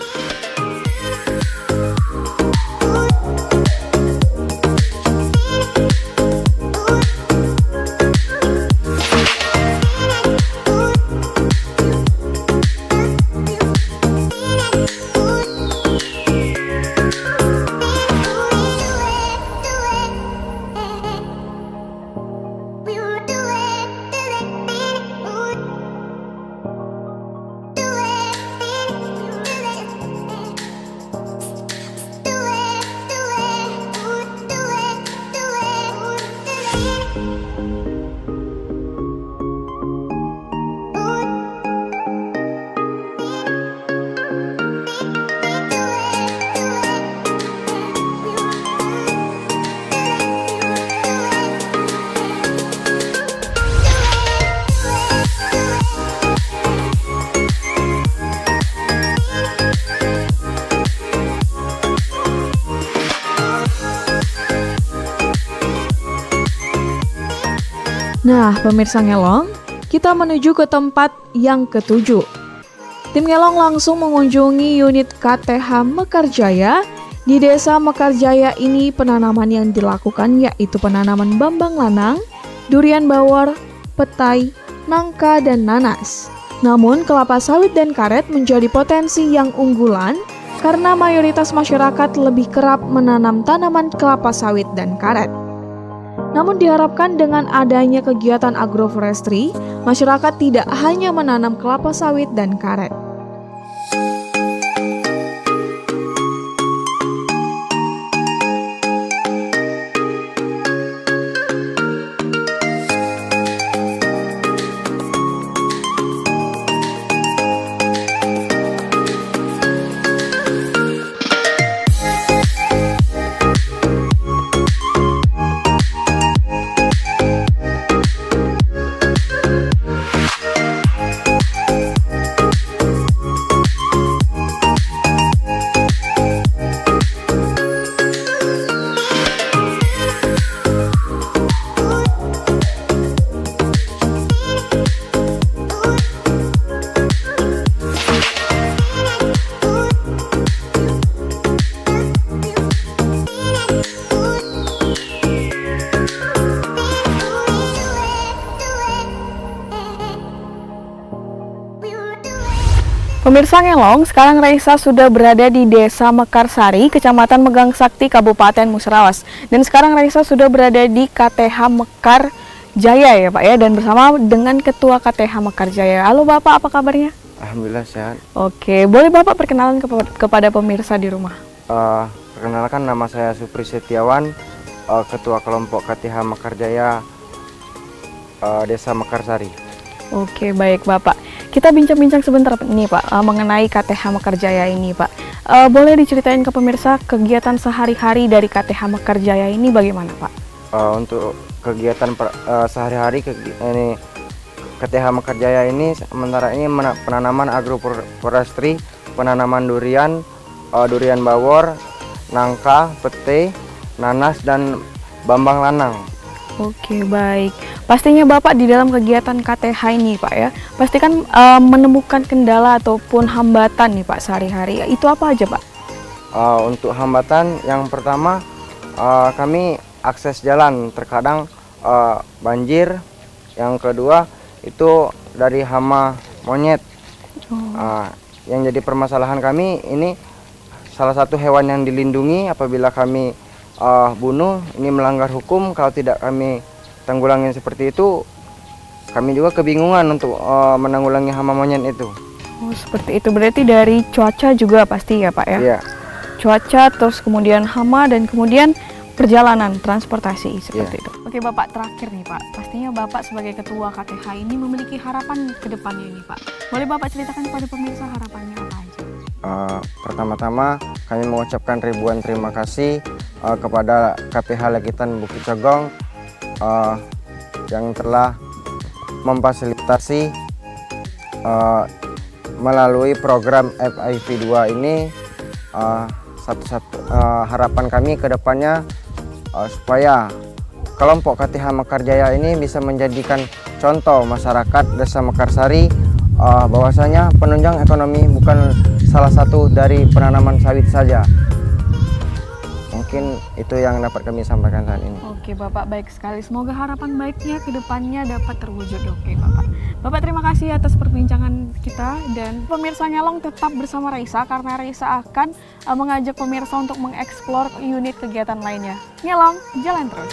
Nah, pemirsa Ngelong, kita menuju ke tempat yang ketujuh. Tim Ngelong langsung mengunjungi unit KTH Mekarjaya. Di desa Mekarjaya ini penanaman yang dilakukan yaitu penanaman bambang lanang, durian bawor, petai, nangka, dan nanas. Namun, kelapa sawit dan karet menjadi potensi yang unggulan karena mayoritas masyarakat lebih kerap menanam tanaman kelapa sawit dan karet. Namun diharapkan dengan adanya kegiatan agroforestry, masyarakat tidak hanya menanam kelapa sawit dan karet. Pemirsa Ngelong, sekarang Raisa sudah berada di Desa Mekarsari, Kecamatan Megang Sakti, Kabupaten Musirawas. Dan sekarang Raisa sudah berada di KTH Mekar Jaya ya Pak ya, dan bersama dengan Ketua KTH Mekar Jaya. Halo Bapak, apa kabarnya? Alhamdulillah sehat. Oke, boleh Bapak perkenalan kepada pemirsa di rumah? Perkenalkan, nama saya Supri Setiawan, Ketua Kelompok KTH Mekar Jaya, Desa Mekarsari. Oke, baik Bapak. Kita bincang-bincang sebentar nih Pak mengenai KTH Mekar Jaya ini Pak. Boleh diceritain ke pemirsa kegiatan sehari-hari dari KTH Mekar Jaya ini bagaimana Pak? Untuk kegiatan sehari-hari ini KTH Mekar Jaya ini sementara ini penanaman agroforestry, penanaman durian, durian bawor, nangka, pete, nanas, dan bambang lanang. Oke, baik. Pastinya Bapak di dalam kegiatan KTH ini Pak ya, pastikan menemukan kendala ataupun hambatan nih Pak sehari-hari. Itu apa aja Pak? Untuk hambatan yang pertama, kami akses jalan terkadang banjir. Yang kedua itu dari hama monyet. Yang jadi permasalahan kami ini salah satu hewan yang dilindungi. Apabila kami bunuh, ini melanggar hukum. Kalau tidak kami tanggulangin seperti itu, kami juga kebingungan untuk menanggulangi hama monyet itu. Oh, seperti itu. Berarti dari cuaca juga pasti ya Pak ya? Iya. Cuaca, terus kemudian hama, dan kemudian perjalanan transportasi seperti itu. Oke Bapak, terakhir nih Pak, pastinya Bapak sebagai Ketua KTH ini memiliki harapan ke depannya ini Pak. Boleh Bapak ceritakan kepada pemirsa harapannya apa aja? Pertama-tama kami mengucapkan ribuan terima kasih kepada KTH Legitan Bukit Cogong yang telah memfasilitasi melalui program FIP 2 ini. Harapan kami ke depannya supaya kelompok KTH Mekar Jaya ini bisa menjadikan contoh masyarakat Desa Mekarsari bahwasanya penunjang ekonomi bukan salah satu dari penanaman sawit saja. Mungkin itu yang dapat kami sampaikan saat ini. Oke Bapak, baik sekali. Semoga harapan baiknya ke depannya dapat terwujud. Oke Bapak. Bapak terima kasih atas perbincangan kita, dan pemirsa Ngelong tetap bersama Raisa karena Raisa akan mengajak pemirsa untuk mengeksplor unit kegiatan lainnya. Ngelong, jalan terus.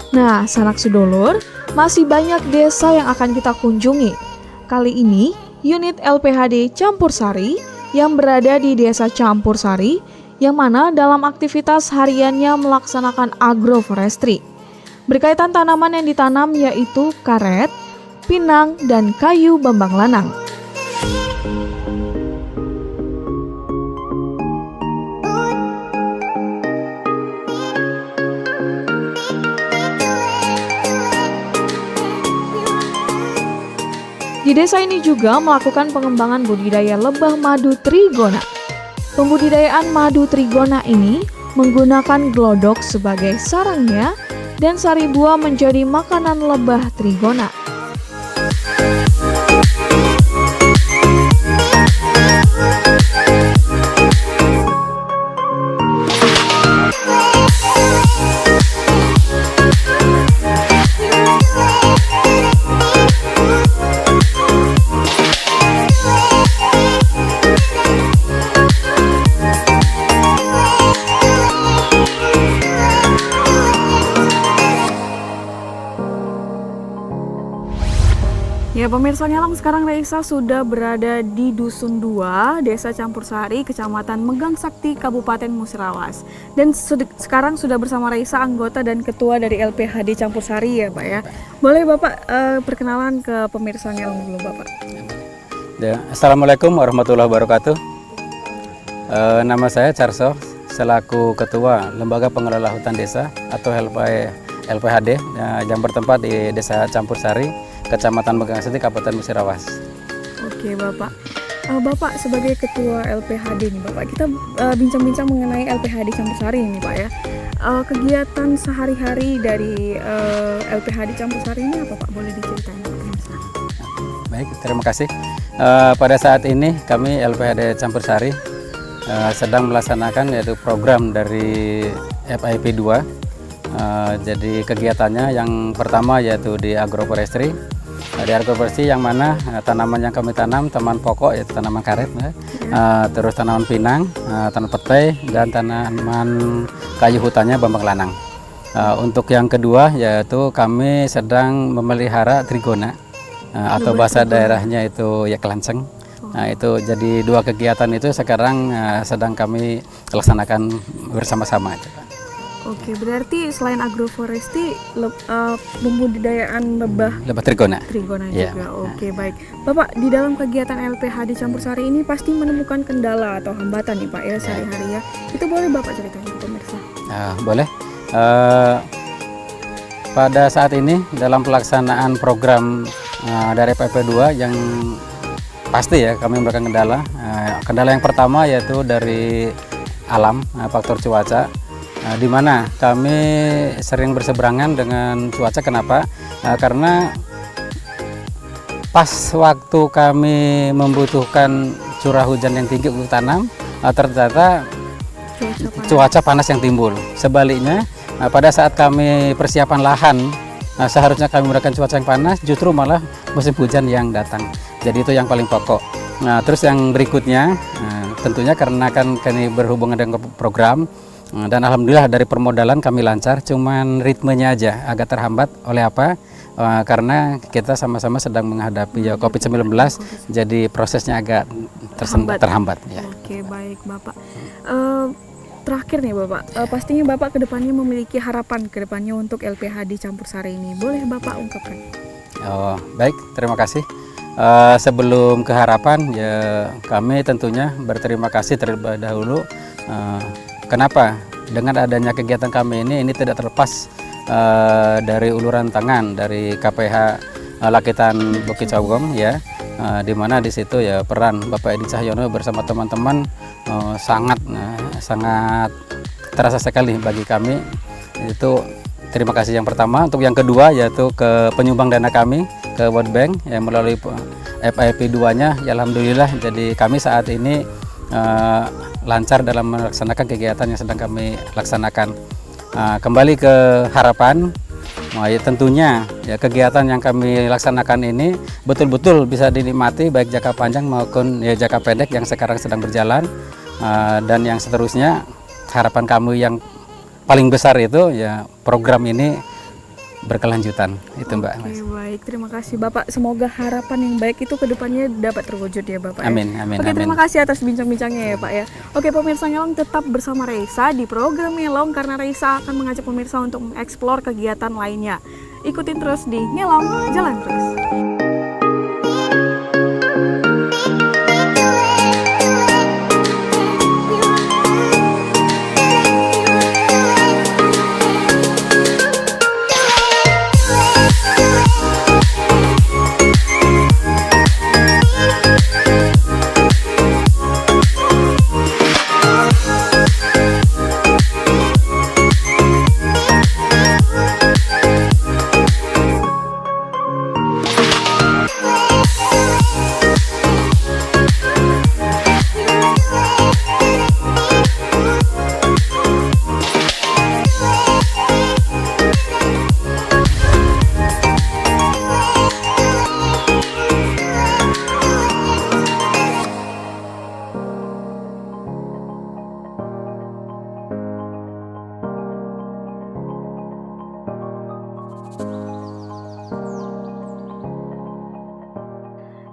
Nah, sanak sedulur, masih banyak desa yang akan kita kunjungi. Kali ini, unit LPHD Campur Sari yang berada di Desa Campur Sari, yang mana dalam aktivitas hariannya melaksanakan agroforestry. Berkaitan tanaman yang ditanam yaitu karet, pinang, dan kayu bambang lanang. Di desa ini juga melakukan pengembangan budidaya lebah madu trigona. Pembudidayaan madu trigona ini menggunakan glodok sebagai sarangnya dan sari buah menjadi makanan lebah trigona. Ya pemirsa Ngelong, sekarang Raisa sudah berada di Dusun 2, Desa Campur Sari, Kecamatan Megang Sakti, Kabupaten Musirawas. Dan sekarang sudah bersama Raisa, anggota dan ketua dari LPHD Campur Sari ya Pak ya. Boleh Bapak perkenalan ke pemirsa Ngelong dulu Bapak. Ya, Assalamualaikum warahmatullahi wabarakatuh. Nama saya Carso, selaku Ketua Lembaga Pengelola Hutan Desa atau LPHD yang bertempat di Desa Campur Sari, Kecamatan Megang Sakti, Kabupaten Musirawas. Oke Bapak, Bapak sebagai Ketua LPHD nih Bapak, kita bincang-bincang mengenai LPHD Campur Sari ini Pak ya. Kegiatan sehari-hari dari LPHD Campur Sari ini apa Pak? Boleh diceritain Pak? Baik, terima kasih. Pada saat ini kami LPHD Campur Sari sedang melaksanakan yaitu program dari FIP 2. Jadi kegiatannya yang pertama yaitu di agroforestry. Di agroforestry yang mana tanaman yang kami tanam, tanaman pokok yaitu tanaman karet, terus tanaman pinang, tanaman petai, dan tanaman kayu hutannya bambang lanang. Untuk yang kedua yaitu kami sedang memelihara trigona atau bahasa daerahnya itu ya kelanceng. Nah itu jadi dua kegiatan itu sekarang sedang kami laksanakan bersama-sama. Oke, berarti selain agroforestry, pembudidayaan lebah trigona juga. Oke, baik. Bapak, di dalam kegiatan LPHD Campur Sari ini pasti menemukan kendala atau hambatan nih Pak ya sehari-hari ya. Itu boleh Bapak ceritain ke pemirsa? Boleh. Pada saat ini dalam pelaksanaan program dari FIP 2 yang pasti ya kami memberikan kendala. Kendala yang pertama yaitu dari alam, faktor cuaca. Di mana kami sering berseberangan dengan cuaca. Kenapa? Karena pas waktu kami membutuhkan curah hujan yang tinggi untuk tanam, ternyata cuaca panas yang timbul. Sebaliknya, pada saat kami persiapan lahan, seharusnya kami memberikan cuaca yang panas, justru malah musim hujan yang datang. Jadi itu yang paling pokok. Nah, terus yang berikutnya, tentunya karena kan kami berhubungan dengan program, dan alhamdulillah dari permodalan kami lancar, cuman ritmenya aja agak terhambat. Oleh apa? Karena kita sama-sama sedang menghadapi COVID-19, jadi prosesnya agak terhambat. Ya. Oke, baik Bapak. Terakhir nih Bapak, pastinya Bapak kedepannya memiliki harapan kedepannya untuk LPHD Campur Sari ini. Boleh Bapak ungkapkan? Baik, terima kasih. Sebelum ke harapan, ya kami tentunya berterima kasih terlebih dahulu. Kenapa? Dengan adanya kegiatan kami ini tidak terlepas dari uluran tangan dari KPH Lakitan Bukit Cawgom ya, di mana di situ ya peran Bapak Edi Cahyono bersama teman-teman sangat terasa sekali bagi kami. Itu terima kasih yang pertama. Untuk yang kedua yaitu ke penyumbang dana kami ke World Bank yang melalui FIP 2-nya ya alhamdulillah. Jadi kami saat ini lancar dalam melaksanakan kegiatan yang sedang kami laksanakan. Kembali ke harapan, ya tentunya ya kegiatan yang kami laksanakan ini betul-betul bisa dinikmati baik jangka panjang maupun ya jangka pendek yang sekarang sedang berjalan, dan yang seterusnya harapan kami yang paling besar itu ya program ini berkelanjutan itu Mbak. Oke, baik, terima kasih Bapak. Semoga harapan yang baik itu kedepannya dapat terwujud ya Bapak. Amin, ya. amin. Oke, amin. terima kasih atas bincang-bincangnya ya Pak ya. Oke, pemirsa Ngelong tetap bersama Raisa di program Ngelong karena Raisa akan mengajak pemirsa untuk mengeksplor kegiatan lainnya. Ikutin terus di Ngelong, jalan terus.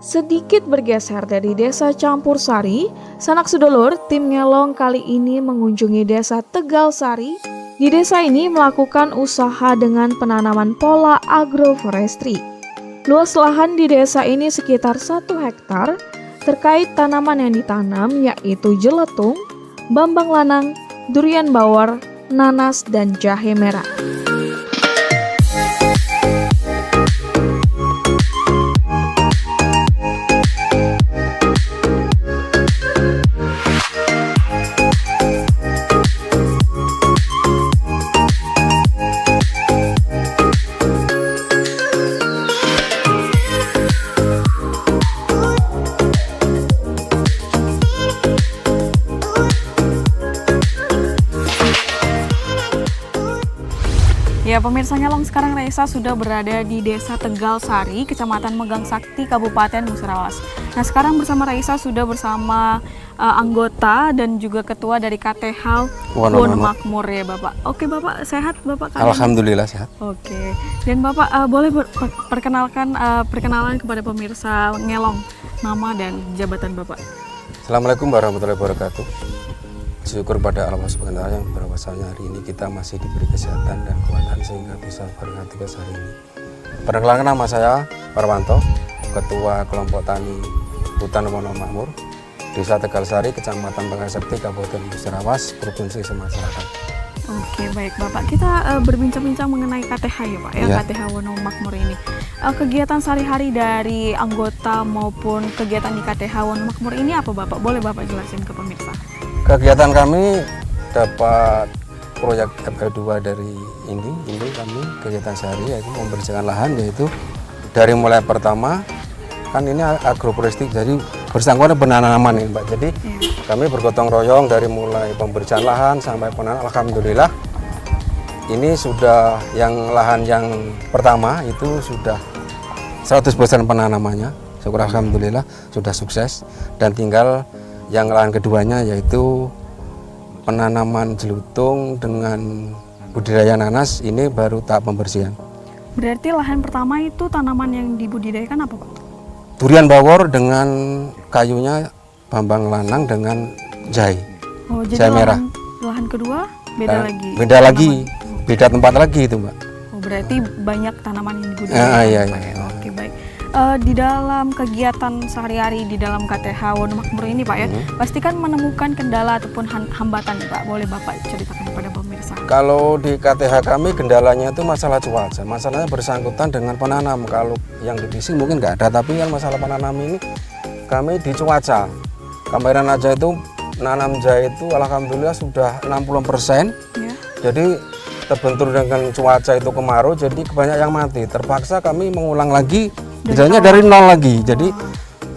Sedikit bergeser dari desa Campur Sari, sanak sedulur tim Ngelong kali ini mengunjungi desa Tegal Sari. Di desa ini melakukan usaha dengan penanaman pola agroforestry. Luas lahan di desa ini sekitar 1 hektar. Terkait tanaman yang ditanam yaitu jeletung, bambang lanang, durian bawor, nanas, dan jahe merah. Ya, pemirsa Ngelong, sekarang Raisa sudah berada di Desa Tegal Sari, Kecamatan Megang Sakti, Kabupaten Musirawas. Nah, sekarang bersama Raisa sudah bersama anggota dan juga ketua dari KTH Wonomakmur ya, Bapak. Oke, Bapak, sehat Bapak? Alhamdulillah sehat. Oke. Dan Bapak boleh perkenalan kepada pemirsa Ngelong, nama dan jabatan Bapak. Assalamualaikum warahmatullahi wabarakatuh. Syukur pada Allah Subhanahu wa Ta'ala yang bahwasanya hari ini kita masih diberi kesehatan dan kekuatan sehingga bisa beraktivitas hari ini. Perkenalkan, nama saya Parwanto, Ketua Kelompok Tani Hutan Wonomakmur, Desa Tegal Sari, Kecamatan Megang Sakti, Kabupaten Musirawas, Provinsi Sumatera Selatan. Oke, baik Bapak. Kita berbincang-bincang mengenai KTH ya Pak, ya, KTH Wonomakmur ini. Kegiatan sehari-hari dari anggota maupun kegiatan di KTH Wonomakmur ini apa Bapak? Boleh Bapak jelasin ke pemirsa? Kegiatan kami dapat proyek FL2 dari ini kami kegiatan sehari yaitu membersihkan lahan, yaitu dari mulai pertama kan ini agroforestry, jadi bersangkutan penanaman ini Mbak. Jadi kami bergotong royong dari mulai pembersihan lahan sampai penanaman. Alhamdulillah ini sudah yang lahan yang pertama itu sudah 100% penanamannya. Syukur alhamdulillah sudah sukses, dan tinggal yang lahan keduanya yaitu penanaman jelutung dengan budidaya nanas, ini baru tahap pembersihan. Berarti lahan pertama itu tanaman yang dibudidayakan apa Pak? Durian bawor dengan kayunya bambang lanang dengan jahe. Oh, jadi jahe merah. Lahan kedua beda lagi? Beda lagi, beda tempat lagi itu Mbak. Oh, berarti banyak tanaman yang dibudidayakan. Iya. Oke, baik. Di dalam kegiatan sehari-hari di dalam KTH Wonomakmur ini Pak ya, pasti kan menemukan kendala ataupun hambatan Pak. Boleh Bapak ceritakan kepada pemirsa? Kalau di KTH kami kendalanya itu masalah cuaca. Masalahnya bersangkutan dengan penanam. Kalau yang di fisik mungkin nggak ada, tapi yang masalah penanam ini kami di cuaca. Kemarin aja itu nanam jahe itu alhamdulillah sudah 60%. Ya. Jadi terbentur dengan cuaca itu kemarau, jadi banyak yang mati. Terpaksa kami mengulang lagi, misalnya dari nol lagi. Jadi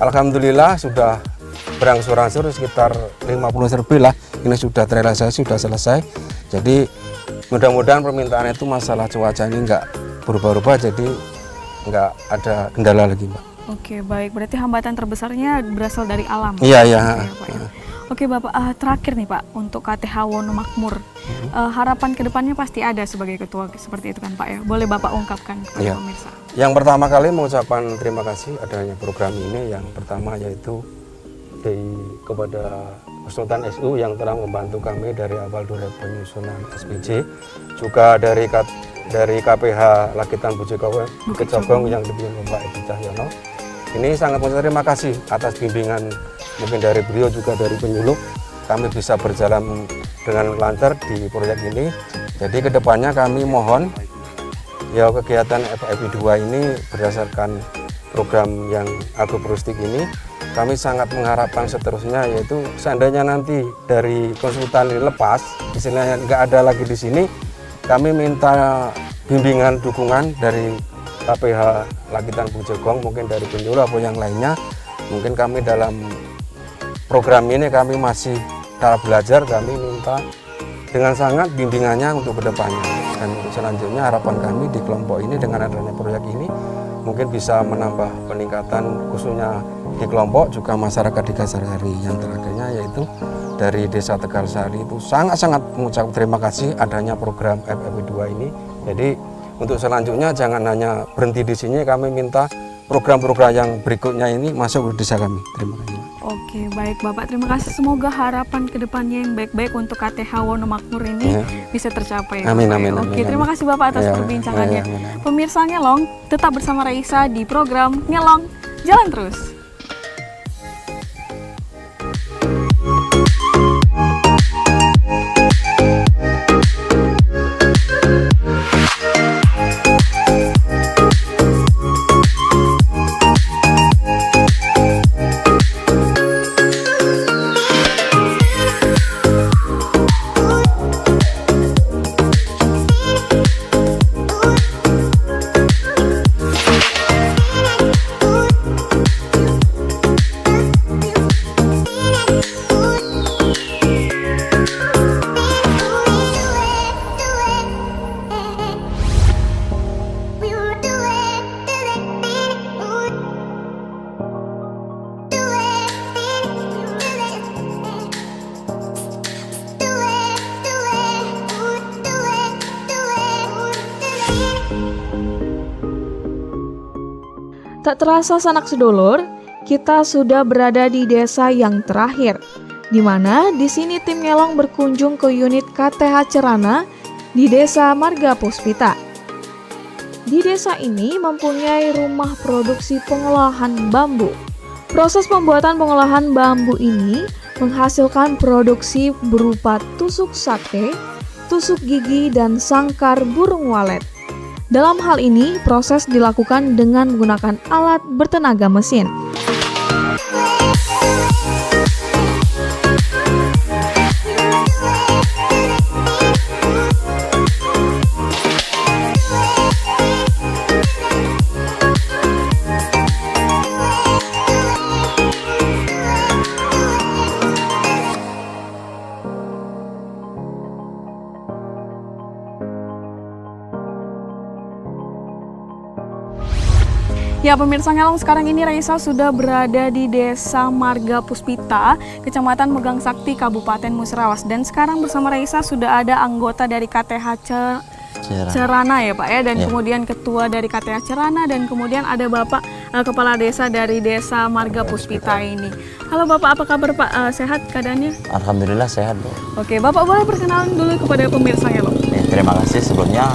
alhamdulillah sudah berangsur-angsur sekitar 50 lebih lah. Ini sudah terrealisasi, sudah selesai. Jadi mudah-mudahan permintaan itu masalah cuaca ini nggak berubah-ubah, jadi nggak ada kendala lagi Mbak. Oke, baik. Berarti hambatan terbesarnya berasal dari alam. Iya. Oke Bapak, terakhir nih Pak, untuk KTH Wonomakmur, harapan kedepannya pasti ada sebagai ketua seperti itu kan Pak ya? Boleh Bapak ungkapkan kepada pemirsa? Yang pertama kali mengucapkan terima kasih adanya program ini. Yang pertama yaitu kepada Konsultan SU yang telah membantu kami dari awal dari penyusunan SPJ, juga dari KPH Lakitan Bukit Cogong yang dipimpin Pak Edi Cahyono. Ini sangat berterima kasih atas bimbingan mungkin dari beliau, juga dari penyuluh. Kami bisa berjalan dengan lancar di proyek ini. Jadi kedepannya kami mohon ya kegiatan FIP2 ini berdasarkan program yang agroforestry ini, kami sangat mengharapkan seterusnya, yaitu seandainya nanti dari konsultan ini lepas, istilahnya nggak ada lagi di sini, kami minta bimbingan dukungan dari KPH Lakitan Bukit Cogong, mungkin dari penyuluh atau yang lainnya. Mungkin kami dalam program ini kami masih tahap belajar, kami minta dengan sangat bimbingannya untuk kedepannya. Dan untuk selanjutnya harapan kami di kelompok ini dengan adanya proyek ini mungkin bisa menambah peningkatan khususnya di kelompok, juga masyarakat di sehari-hari. Yang terakhirnya yaitu dari Desa Tegal Sari itu sangat-sangat mengucapkan terima kasih adanya program FIP2 ini. Jadi untuk selanjutnya jangan hanya berhenti di sini, kami minta program-program yang berikutnya ini masuk ke desa kami. Terima kasih. Oke, baik Bapak. Terima kasih. Semoga harapan kedepannya yang baik-baik untuk KTH Wonomakmur ini bisa tercapai. Amin, Bapak. amin, Oke, amin, terima kasih Bapak atas perbincangannya. Pemirsa Ngelong, tetap bersama Raisa di program Ngelong, jalan terus. Tak terasa sanak sedulur, kita sudah berada di desa yang terakhir, di mana di sini tim Ngelong berkunjung ke unit KTH Cerana di Desa Marga Puspita. Di desa ini mempunyai rumah produksi pengolahan bambu. Proses pembuatan pengolahan bambu ini menghasilkan produksi berupa tusuk sate, tusuk gigi, dan sangkar burung walet. Dalam hal ini, proses dilakukan dengan menggunakan alat bertenaga mesin. Ya pemirsa Ngelong, sekarang ini Raisa sudah berada di Desa Marga Puspita, Kecamatan Megang Sakti, Kabupaten Musirawas. Dan sekarang bersama Raisa sudah ada anggota dari KTH Cerana ya Pak ya, dan kemudian ketua dari KTH Cerana, dan kemudian ada Bapak Kepala Desa dari Desa Marga Puspita ini. Halo Bapak, apa kabar Pak? Sehat keadaannya? Alhamdulillah sehat Bu. Oke, Bapak boleh perkenalan dulu kepada pemirsa Ngelong. Terima kasih sebelumnya.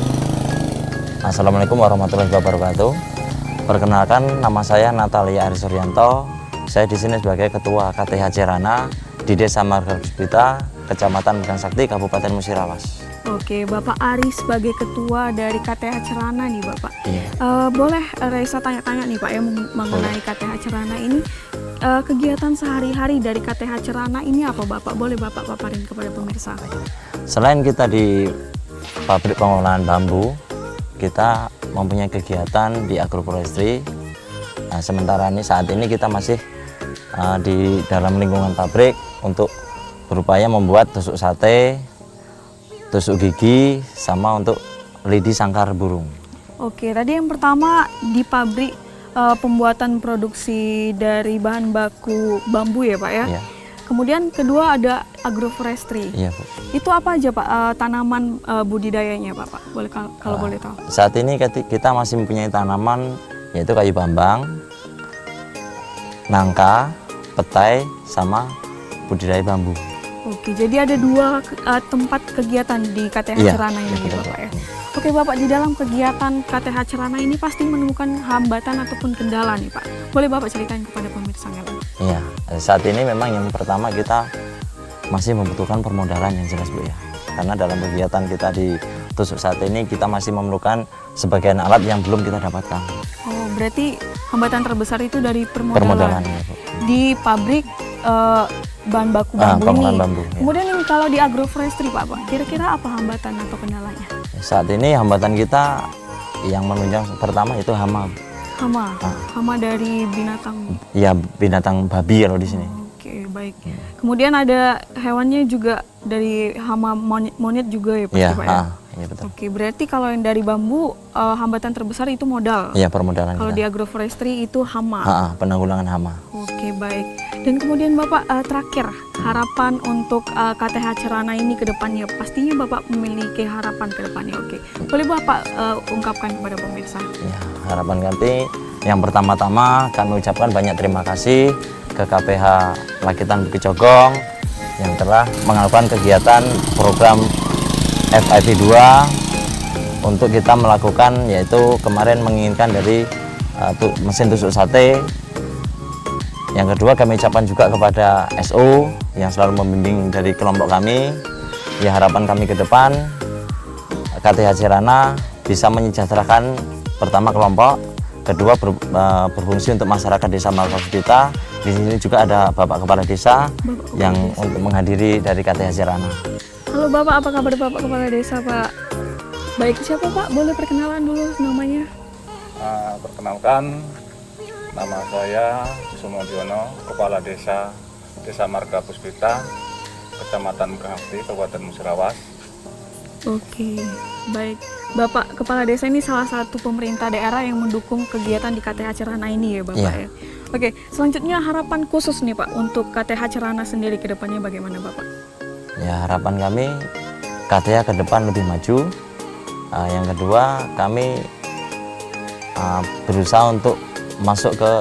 Assalamualaikum warahmatullahi wabarakatuh. Perkenalkan, nama saya Natalia Ari Suryanto. Saya di sini sebagai Ketua KTH Cerana di Desa Marga Puspita, Kecamatan Megang Sakti, Kabupaten Musirawas. Oke, Bapak Ari sebagai Ketua dari KTH Cerana nih Bapak. Iya. Boleh Raisa tanya-tanya nih Pak ya mengenai KTH Cerana ini. Kegiatan sehari-hari dari KTH Cerana ini apa Bapak? Boleh Bapak paparin kepada pemirsa? Selain kita di pabrik pengolahan bambu, kita mempunyai kegiatan di agroforestry. Nah, sementara ini saat ini kita masih di dalam lingkungan pabrik untuk berupaya membuat tusuk sate, tusuk gigi, sama untuk lidi sangkar burung. Oke, tadi yang pertama di pabrik pembuatan produksi dari bahan baku bambu ya Pak ya? Iya. Kemudian kedua ada agroforestry. Iya, Bu. Itu apa aja Pak tanaman budidayanya Bapak? Boleh kalau boleh tahu. Saat ini kita masih mempunyai tanaman yaitu kayu bambang, nangka, petai, sama budidaya bambu. Oke, jadi ada dua tempat kegiatan di KTH Cerana ini ya Bapak ya. Oke Bapak, di dalam kegiatan KTH Cerana ini pasti menemukan hambatan ataupun kendala nih Pak. Boleh Bapak ceritain kepada pemirsa Ngelong? Iya, saat ini memang yang pertama kita masih membutuhkan permodalan yang jelas Bu ya. Karena dalam kegiatan kita di tusuk sate ini kita masih memerlukan sebagian alat yang belum kita dapatkan. Oh, berarti hambatan terbesar itu dari permodalan ya, Bu. Di pabrik bahan baku bambu ini. Bambu, ya. Kemudian yang kalau di agroforestry Pak, kira-kira apa hambatan atau kendalanya? Saat ini hambatan kita yang menunjang pertama itu hama. Hama dari binatang. Iya, binatang babi kalau di sini. Oke, baik. Kemudian ada hewannya juga dari hama monyet juga ya pasti Pak ya? Iya betul. Oke, berarti kalau yang dari bambu hambatan terbesar itu modal. Iya, permodalan. Kalau di agroforestry itu hama. Penanggulangan hama. Oke, baik. Dan kemudian Bapak terakhir, harapan untuk KTH Cerana ini ke depannya. Pastinya Bapak memiliki harapan ke depannya. Oke. Boleh Bapak ungkapkan kepada pemirsa? Ya, harapan kami Yang pertama-tama kami ucapkan banyak terima kasih ke KPH Lakitan Bukit Cogong yang telah melakukan kegiatan program FIP 2 untuk kita melakukan, yaitu kemarin menginginkan dari mesin tusuk sate. Yang kedua kami ucapkan juga kepada SO yang selalu membimbing dari kelompok kami. Ya, harapan kami ke depan KTH Cirana bisa menyejahterakan pertama kelompok, kedua berfungsi untuk masyarakat Desa Malkapuspita. Di sini juga ada Bapak Kepala Desa yang untuk menghadiri dari KTH Cirana. Halo Bapak, apa kabar Bapak Kepala Desa, Pak? Baik, siapa Pak? Boleh perkenalan dulu namanya? Perkenalkan, nama saya Sumodiono, Kepala Desa Margapuspita, Kecamatan Bekahakti, Kabupaten Musirawas. Oke, baik. Bapak Kepala Desa ini salah satu pemerintah daerah yang mendukung kegiatan di KTH Cirana ini ya Bapak ya? Oke, selanjutnya harapan khusus nih Pak untuk KTH Cirana sendiri ke depannya bagaimana Bapak? Ya, harapan kami KTH ke depan lebih maju. Yang kedua, kami berusaha untuk masuk ke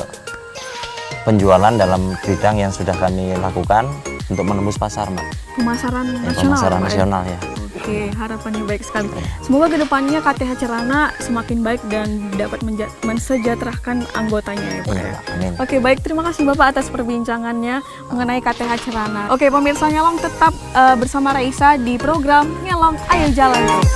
penjualan dalam bidang yang sudah kami lakukan untuk menembus pasar, Mbak. Pemasaran nasional, pemasaran Pak, nasional ya. Oke, harapannya baik sekali. Semoga kedepannya KTH Cirana semakin baik dan dapat mensejahterakan anggotanya ya Pak. Iya, amin. Oke, baik, terima kasih Bapak atas perbincangannya mengenai KTH Cirana. Oke, pemirsa Ngelong tetap bersama Raisa di program Ngelong Ayo Jalan Terus.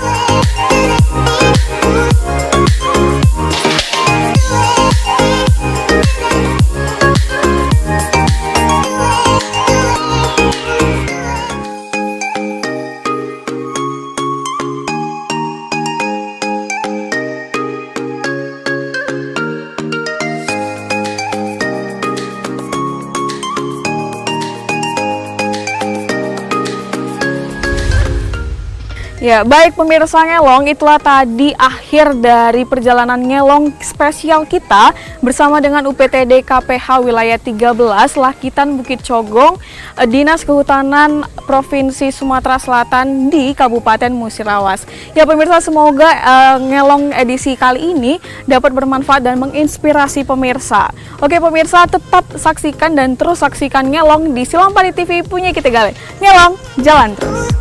Ya, baik pemirsa Ngelong, itulah tadi akhir dari perjalanan Ngelong spesial kita bersama dengan UPTD KPH Wilayah 13 Lakitan Bukit Cogong, Dinas Kehutanan Provinsi Sumatera Selatan di Kabupaten Musirawas. Ya pemirsa, semoga Ngelong edisi kali ini dapat bermanfaat dan menginspirasi pemirsa. Oke pemirsa, tetap saksikan dan terus saksikan Ngelong di Silampari TV punya kita Gale. Ngelong, jalan terus.